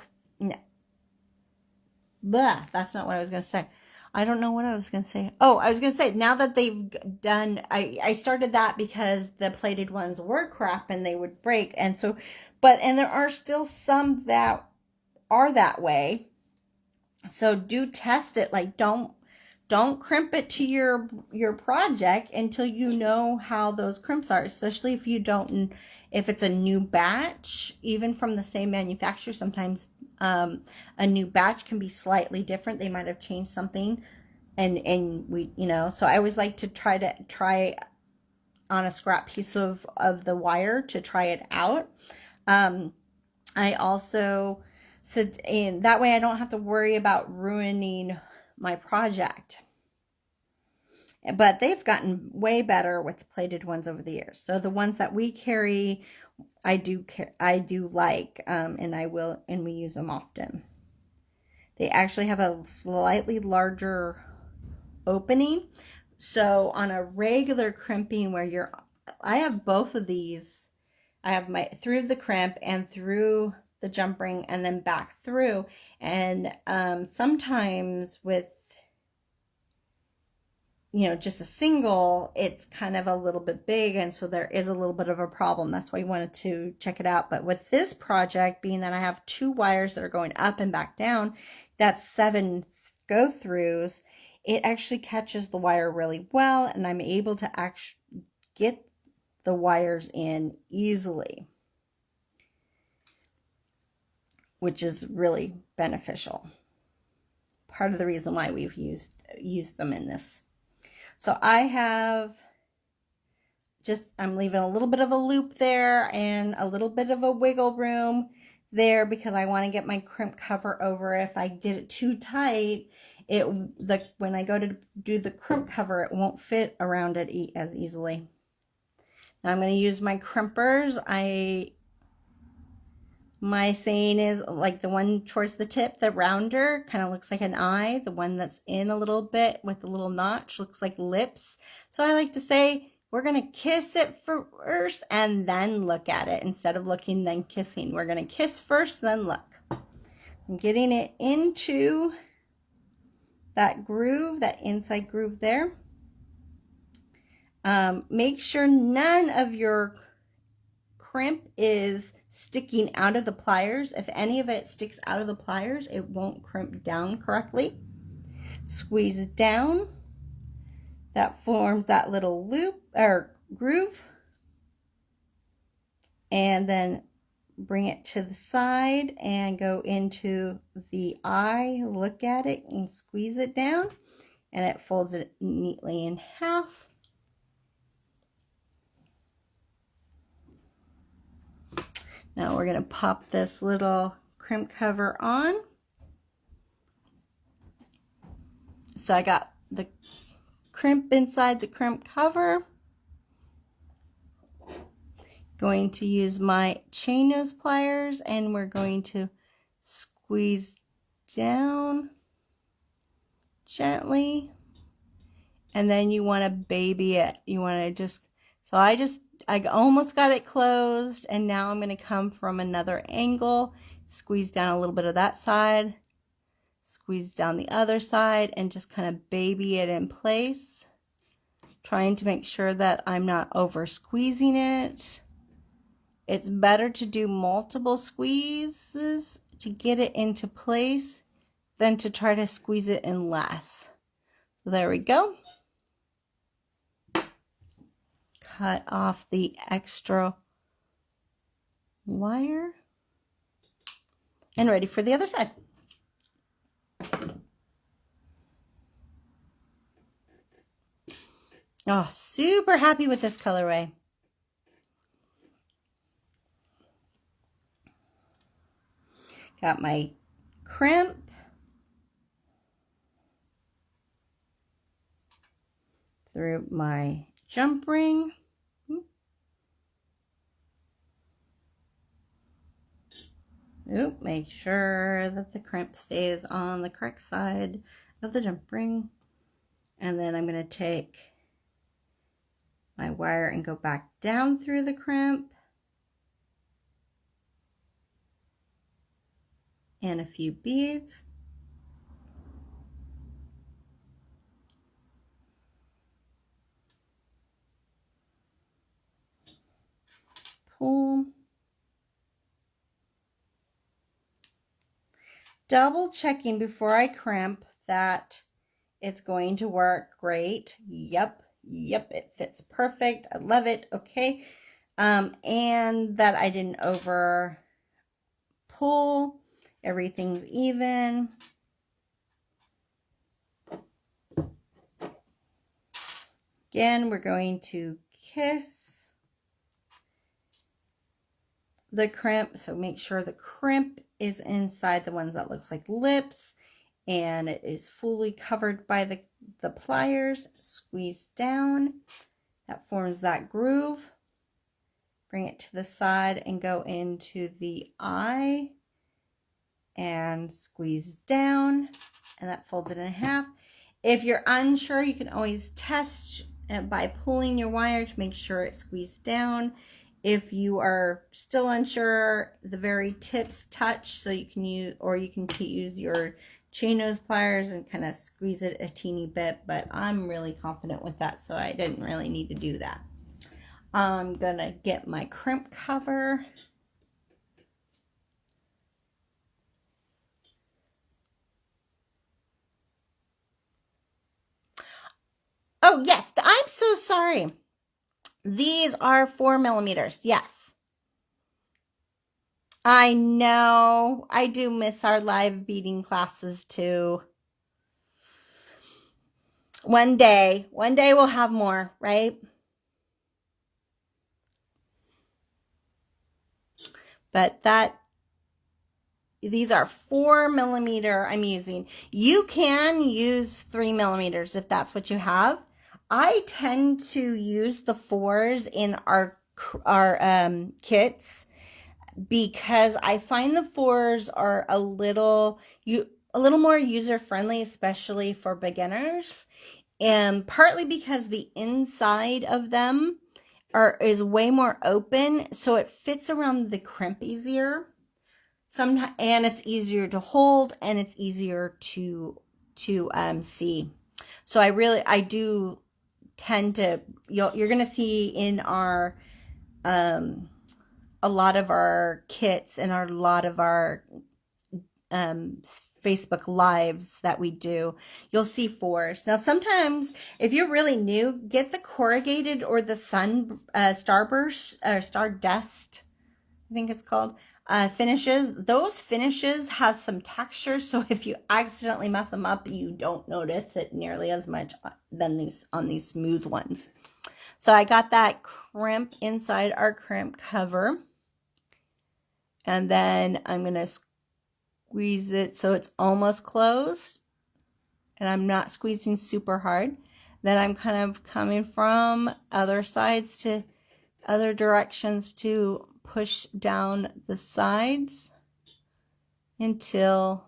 that's not what I was going to say. I don't know what I was going to say. Oh, I was going to say, now that they've done, I started that because the plated ones were crap and they would break. And so, and there are still some that are that way. So do test it. Like, don't crimp it to your project until you know how those crimps are, especially if it's a new batch, even from the same manufacturer. Sometimes a new batch can be slightly different. They might have changed something, and we, you know, so I always like to try on a scrap piece of the wire to try it out. I also said, and that way I don't have to worry about ruining my project. But they've gotten way better with the plated ones over the years. So the ones that we carry, I do like, and we use them often. They actually have a slightly larger opening. So on a regular crimping where I have both of these. I have my through the crimp and through the jump ring and then back through. And sometimes with you know, just a single, it's kind of a little bit big, and so there is a little bit of a problem. That's why I wanted to check it out. But with this project, being that I have 2 wires that are going up and back down, that's 7 go-throughs, it actually catches the wire really well, and I'm able to actually get the wires in easily, which is really beneficial. Part of the reason why we've used them in this. So I have I'm leaving a little bit of a loop there and a little bit of a wiggle room there because I want to get my crimp cover over. If I did it too tight, when I go to do the crimp cover, it won't fit around it as easily. Now I'm going to use my crimpers. My saying is, like, the one towards the tip, the rounder, kind of looks like an eye. The one that's in a little bit with the little notch looks like lips. So I like to say, we're going to kiss it first and then look at it. Instead of looking, then kissing. We're going to kiss first, then look. I'm getting it into that groove, that inside groove there. Make sure none of your crimp is sticking out of the pliers. If any of it sticks out of the pliers, it won't crimp down correctly. Squeeze it down. That forms that little loop or groove. And then bring it to the side and go into the eye. Look at it and squeeze it down. And it folds it neatly in half. Now we're going to pop this little crimp cover on. So I got the crimp inside the crimp cover. Going to use my Chainnose pliers, and we're going to squeeze down gently. And then you want to baby it. You want to just, so I almost got it closed, and now I'm going to come from another angle, squeeze down a little bit of that side, squeeze down the other side, and just kind of baby it in place, trying to make sure that I'm not over squeezing it. It's better to do multiple squeezes to get it into place than to try to squeeze it in less. So there we go. Cut off the extra wire and ready for the other side. Oh, super happy with this colorway. Got my crimp. Through my jump ring. Oop, make sure that the crimp stays on the correct side of the jump ring. And then I'm going to take my wire and go back down through the crimp. And a few beads. Pull. Double checking before I crimp that it's going to work great. Yep, it fits perfect. I love it. Okay. And that I didn't over pull. Everything's even. Again, we're going to kiss the crimp. So make sure the crimp is inside the ones that looks like lips, and it is fully covered by the pliers. Squeeze down. That forms that groove. Bring it to the side and go into the eye and squeeze down, and that folds it in half. If you're unsure, you can always test by pulling your wire to make sure it's squeezed down. If you are still unsure, the very tips touch, so you can use, or you can use your Chainnose pliers and kind of squeeze it a teeny bit, but I'm really confident with that, so I didn't really need to do that. I'm gonna get my crimp cover. Oh yes, I'm so sorry. These are 4mm. Yes. I know. I do miss our live beading classes too. One day we'll have more, right? But these are 4mm I'm using. You can use 3mm if that's what you have. I tend to use the 4s in our kits because I find the 4s are a little more user friendly, especially for beginners, and partly because the inside of them is way more open, so it fits around the crimp easier. And it's easier to hold, and it's easier to see. So I do tend to, you're gonna see in our a lot of our kits and a lot of our Facebook lives that we do, you'll see 4s. Now sometimes if you're really new, get the corrugated or the starburst or stardust, I think it's called, finishes. Those finishes has some texture, so if you accidentally mess them up, you don't notice it nearly as much than on these smooth ones. So I got that crimp inside our crimp cover, and then I'm going to squeeze it so it's almost closed, and I'm not squeezing super hard. Then I'm kind of coming from other sides to other directions to push down the sides until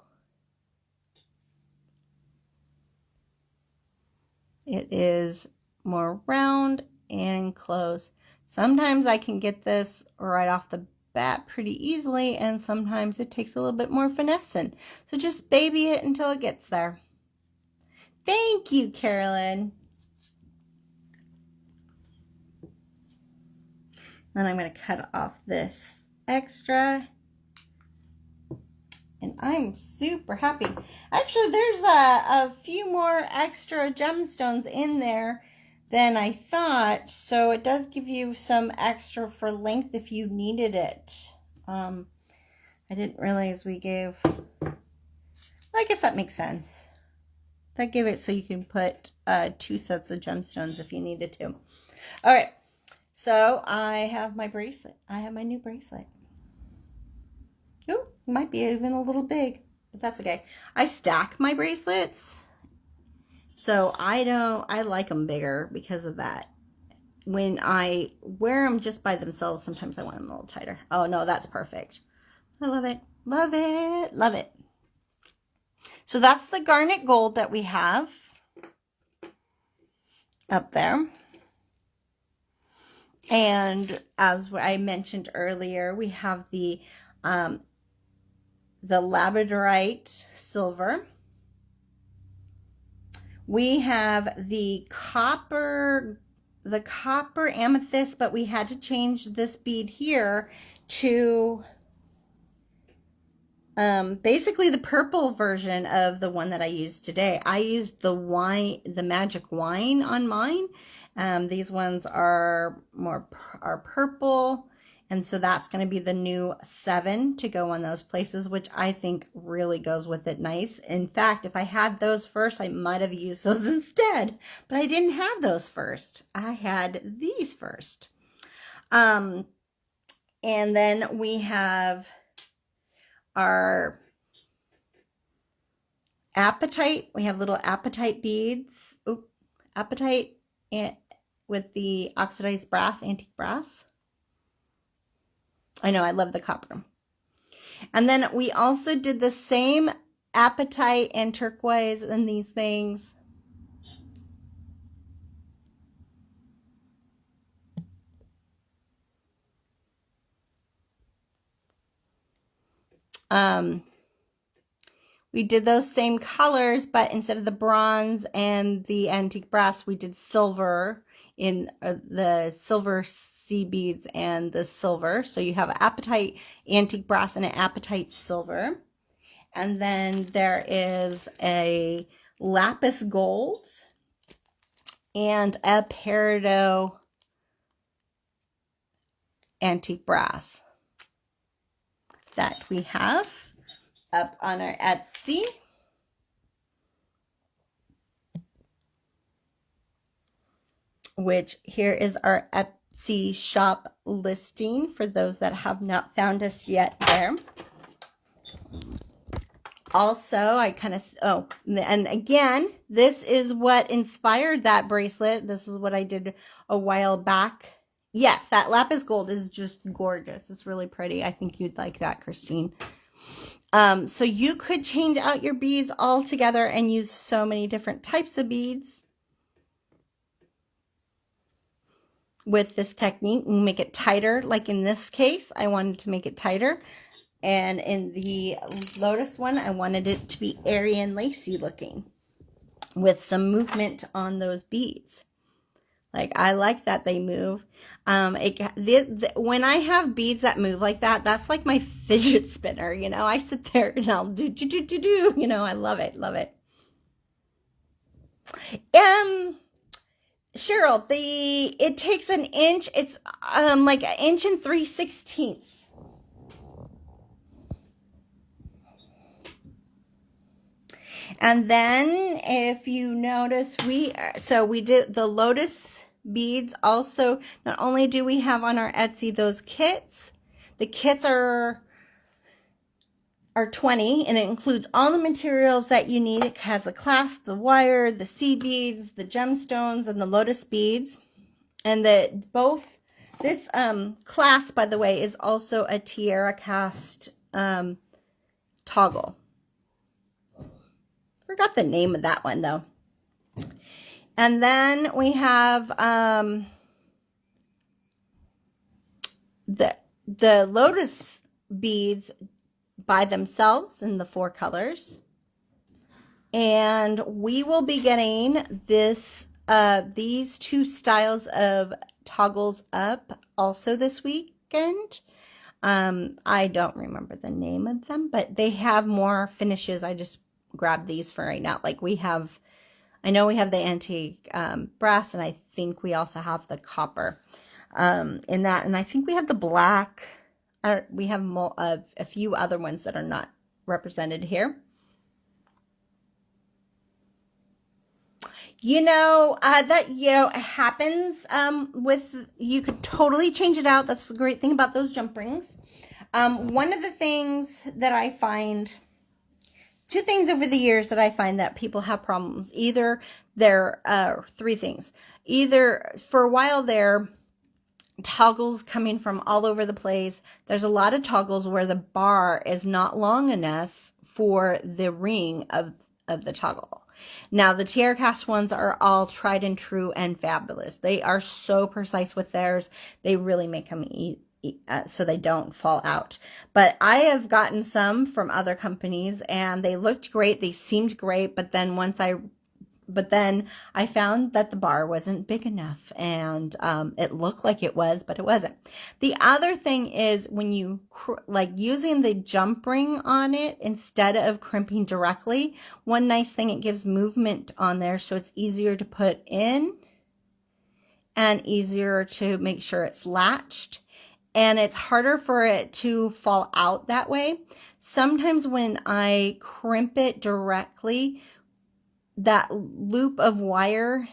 it is more round and close. Sometimes I can get this right off the bat pretty easily, and sometimes it takes a little bit more finessing. So just baby it until it gets there. Thank you, Carolyn. Then I'm going to cut off this extra. And I'm super happy. Actually, there's a few more extra gemstones in there than I thought. So it does give you some extra for length if you needed it. I didn't realize we gave... I guess that makes sense. That gave it so you can put 2 sets of gemstones if you needed to. All right. So I have my bracelet. I have my new bracelet. Oh, might be even a little big, but that's okay. I stack my bracelets, so I like them bigger because of that. When I wear them just by themselves, sometimes I want them a little tighter. Oh no, that's perfect. I love it, love it, love it. So that's the garnet gold that we have up there. And as I mentioned earlier, we have the labradorite silver. We have the copper amethyst, but we had to change this bead here to basically the purple version of the one that I used today. I used the magic wine on mine. These ones are purple. And so that's going to be the new 7 to go on those places, which I think really goes with it nice. In fact, if I had those first, I might have used those instead. But I didn't have those first. I had these first. And then we have our apatite. We have little apatite beads. Ooh, apatite with the oxidized brass, antique brass. I know, I love the copper. And then we also did the same apatite and turquoise and these things. we did those same colors, but instead of the bronze and the antique brass, we did silver in the silver seed beads and the silver. So you have an apatite antique brass and an apatite silver. And then there is a lapis gold and a peridot antique brass that we have up on our Etsy. Which here is our Etsy shop listing for those that have not found us yet there. Also, I kind of, and again, this is what inspired that bracelet. This is what I did a while back. Yes, that lapis gold is just gorgeous. It's really pretty. I think you'd like that, Christine. So you could change out your beads all together and use so many different types of beads with this technique. You make it tighter. Like in this case, I wanted to make it tighter. And in the Lotus one, I wanted it to be airy and lacy looking with some movement on those beads. Like, I like that they move. When I have beads that move like that, that's like my fidget spinner, you know. I sit there and I'll do, you know, I love it, love it. Cheryl, it takes an inch. It's like an inch and 3/16. And then if you notice, we did the Lotus beads. Also, not only do we have on our Etsy those kits, the kits are 20, and it includes all the materials that you need. It has the clasp, the wire, the seed beads, the gemstones, and the Lotus beads. And this clasp, by the way, is also a TierraCast toggle. Forgot the name of that one though. And then we have the Lotus beads by themselves in the 4 colors. And we will be getting these 2 styles of toggles up also this weekend. I don't remember the name of them, but they have more finishes. I just grabbed these for right now. Like I know we have the antique brass, and I think we also have the copper in that. And I think we have the black. We have a few other ones that are not represented here. You know, it happens you could totally change it out. That's the great thing about those jump rings. One of the things that I find, 2 things over the years that I find that people have problems. Either there are 3 things. Either for a while there, toggles coming from all over the place. There's a lot of toggles where the bar is not long enough for the ring of the toggle. Now, the TierraCast ones are all tried and true and fabulous. They are so precise with theirs. They really make them so they don't fall out. But I have gotten some from other companies, and they looked great. They seemed great, but then I found that the bar wasn't big enough, and it looked like it was, but it wasn't. The other thing is when you like using the jump ring on it instead of crimping directly, one nice thing, it gives movement on there, so it's easier to put in and easier to make sure it's latched. And it's harder for it to fall out that way. Sometimes when I crimp it directly, that loop of wire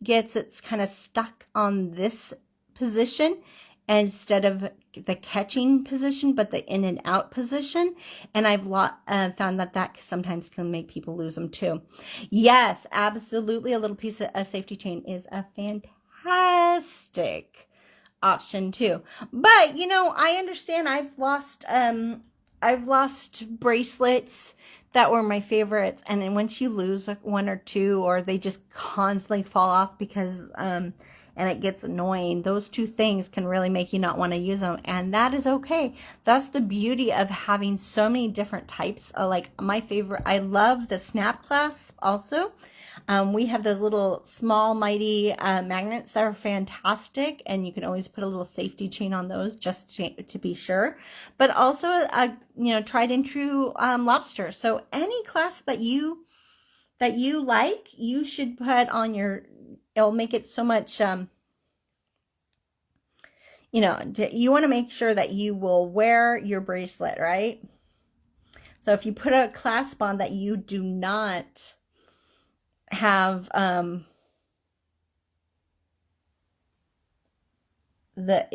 it's kind of stuck on this position instead of the catching position, but the in and out position. And I've found that sometimes can make people lose them too. Yes, absolutely. A little piece of a safety chain is a fantastic option too. But you know, I understand. I've lost bracelets that were my favorites, and then once you lose like 1 or 2, or they just constantly fall off because and it gets annoying, those two things can really make you not want to use them. And that is okay. That's the beauty of having so many different types. Like my favorite, I love the snap clasp also. We have those little small mighty magnets that are fantastic, and you can always put a little safety chain on those just to be sure. But also a tried and true lobster. So any clasp that you like, you should put on your. It'll make it so much. You want to make sure that you will wear your bracelet, right? So if you put a clasp on that you do not have that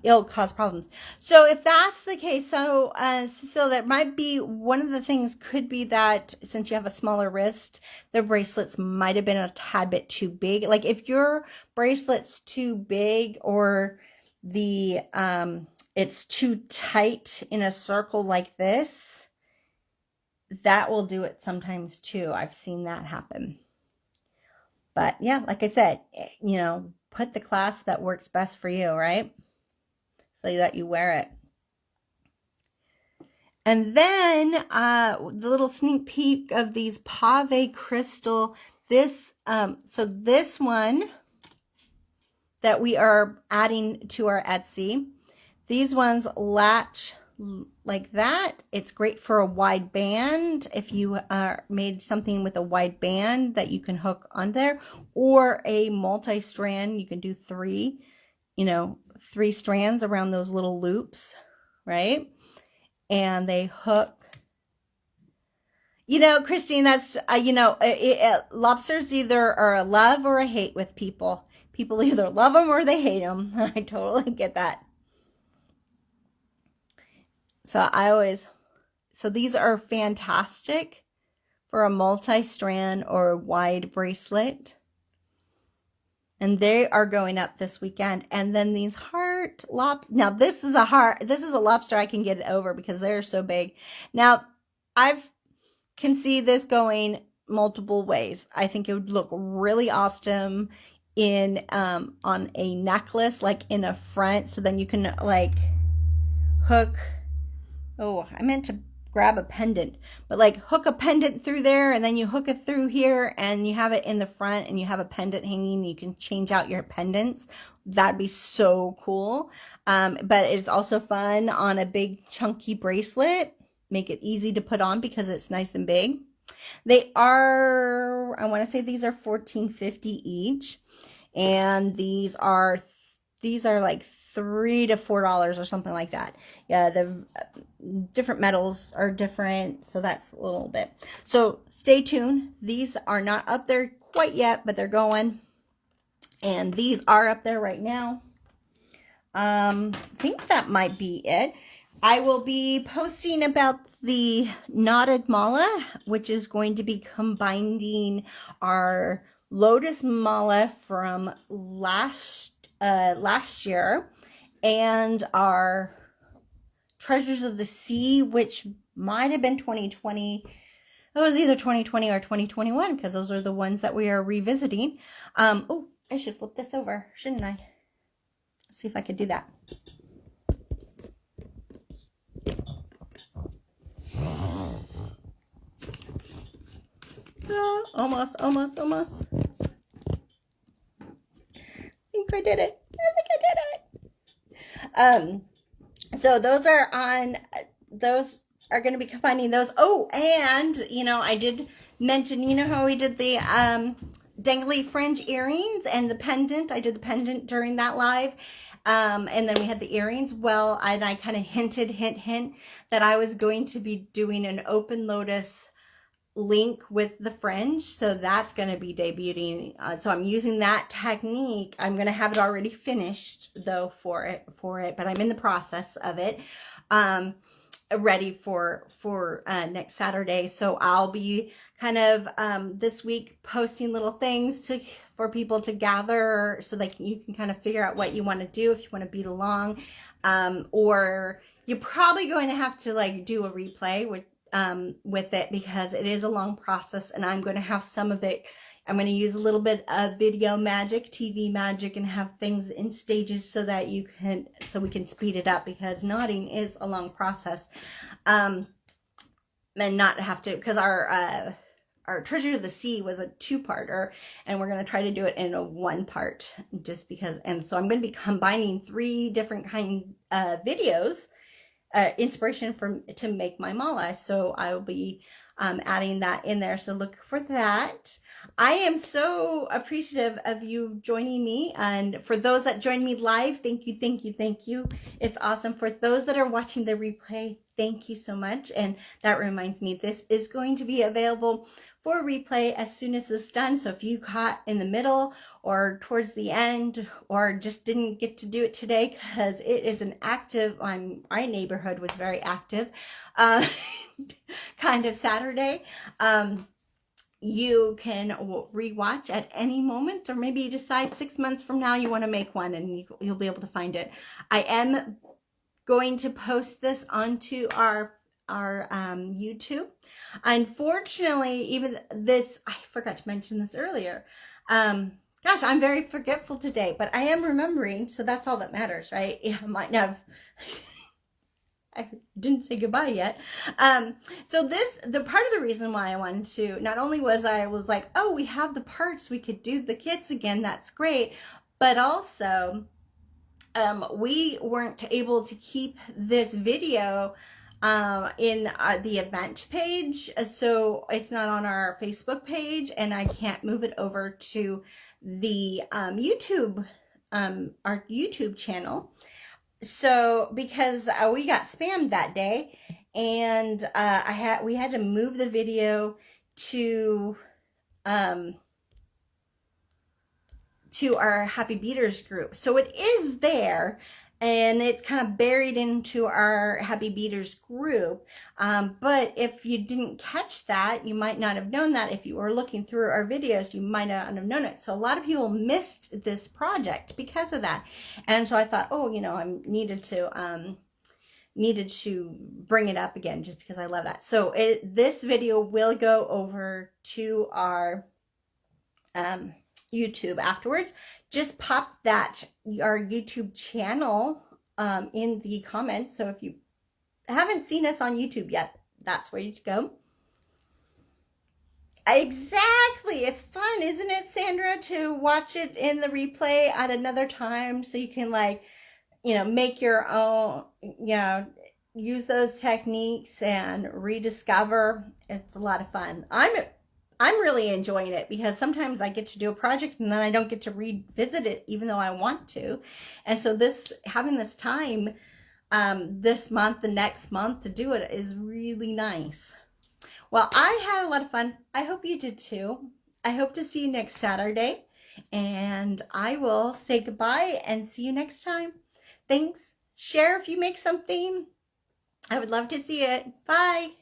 it'll cause problems. So if that's the case, so Cecile, that might be one of the things, could be that since you have a smaller wrist, the bracelets might have been a tad bit too big. Like if your bracelet's too big, or the it's too tight in a circle like this, that will do it sometimes too. I've seen that happen. But yeah, like I said, put the clasp that works best for you, right? So that you wear it. And then the little sneak peek of these pave crystal. So this one that we are adding to our Etsy, these ones latch like that. It's great for a wide band. If you made something with a wide band that you can hook on there, or a multi-strand, you can do three strands around those little loops, right? And they hook. Christine, that's, lobsters either are a love or a hate with people. People either love them or they hate them. I totally get that. So these are fantastic for a multi-strand or wide bracelet. And they are going up this weekend. And then these heart lobsters. Now this is a lobster I can get over because they're so big. Now I can see this going multiple ways. I think it would look really awesome in on a necklace, like in a front. So then you can like hook. Oh, I meant to grab a pendant, but like hook a pendant through there, and then you hook it through here, and you have it in the front, and you have a pendant hanging. You can change out your pendants. That'd be so cool. But it's also fun on a big chunky bracelet. Make it easy to put on because it's nice and big. They are, I want to say these are $14.50 each, and these are like $3 to $4 or something like that. Yeah, the different metals are different, so that's a little bit. So stay tuned. These are not up there quite yet, but they're going, and these are up there right now. I think that might be it. I will be posting about the knotted mala, which is going to be combining our Lotus mala from last year and our Treasures of the Sea, which might have been 2020. It was either 2020 or 2021 because those are the ones that we are revisiting. Oh, I should flip this over, shouldn't I? Let's see if I could do that. Oh, almost. I think I did it. So those are going to be combining those. Oh, and I did mention, how we did the dangly fringe earrings and the pendant. I did the pendant during that live. And then we had the earrings. Well, and I kind of hinted, hint, that I was going to be doing an open Lotus link with the fringe. So that's going to be debuting. So I'm using that technique. I'm going to have it already finished though for it, but I'm in the process of it. Ready for next Saturday. So I'll be kind of this week posting little things for people to gather so that you can kind of figure out what you want to do if you want to bead along, or you're probably going to have to like do a replay with it because it is a long process, and I'm going to have some of it I'm going to use a little bit of video magic, TV magic, and have things in stages so that we can speed it up, because knotting is a long process. And not have to, because our Treasure of the Sea was a 2-parter, and we're going to try to do it in a 1-part, just because. And so I'm going to be combining 3 different kind of videos, inspiration to make my mala. So I will be adding that in there. So look for that. I am so appreciative of you joining me. And for those that joined me live, thank you, thank you, thank you. It's awesome. For those that are watching the replay, thank you so much. And that reminds me, this is going to be available for replay as soon as this is done. So if you caught in the middle or towards the end, or just didn't get to do it today because it is an active, my neighborhood was very active, kind of Saturday, you can rewatch at any moment, or maybe you decide 6 months from now you want to make one, and you'll be able to find it. I am going to post this onto our YouTube. Unfortunately, even this, I forgot to mention this earlier. Gosh, I'm very forgetful today, but I am remembering, so that's all that matters, right? Yeah, I might have. I didn't say goodbye yet. So the part of the reason why I wanted to, not only was I was like, oh, we have the parts, we could do the kits again, that's great, but also we weren't able to keep this video in the event page, so it's not on our Facebook page, and I can't move it over to the YouTube, our YouTube channel. So because we got spammed that day, and we had to move the video to our Happy Beaders group. So it is there, and it's kind of buried into our Happy Beaders group. But if you didn't catch that, you might not have known that. If you were looking through our videos, you might not have known it. So a lot of people missed this project because of that. And so I thought, oh, you know, I needed to bring it up again, just because I love that. So this video will go over to our YouTube afterwards. Just pop our YouTube channel in the comments. So if you haven't seen us on YouTube yet, that's where you go. Exactly. It's fun, isn't it, Sandra, to watch it in the replay at another time, so you can, like, you know, make your own, you know, use those techniques and rediscover. It's a lot of fun. I'm really enjoying it, because sometimes I get to do a project and then I don't get to revisit it, even though I want to. And so having this time this month, the next month, to do it is really nice. Well, I had a lot of fun. I hope you did too. I hope to see you next Saturday, and I will say goodbye and see you next time. Thanks. Share if you make something. I would love to see it. Bye.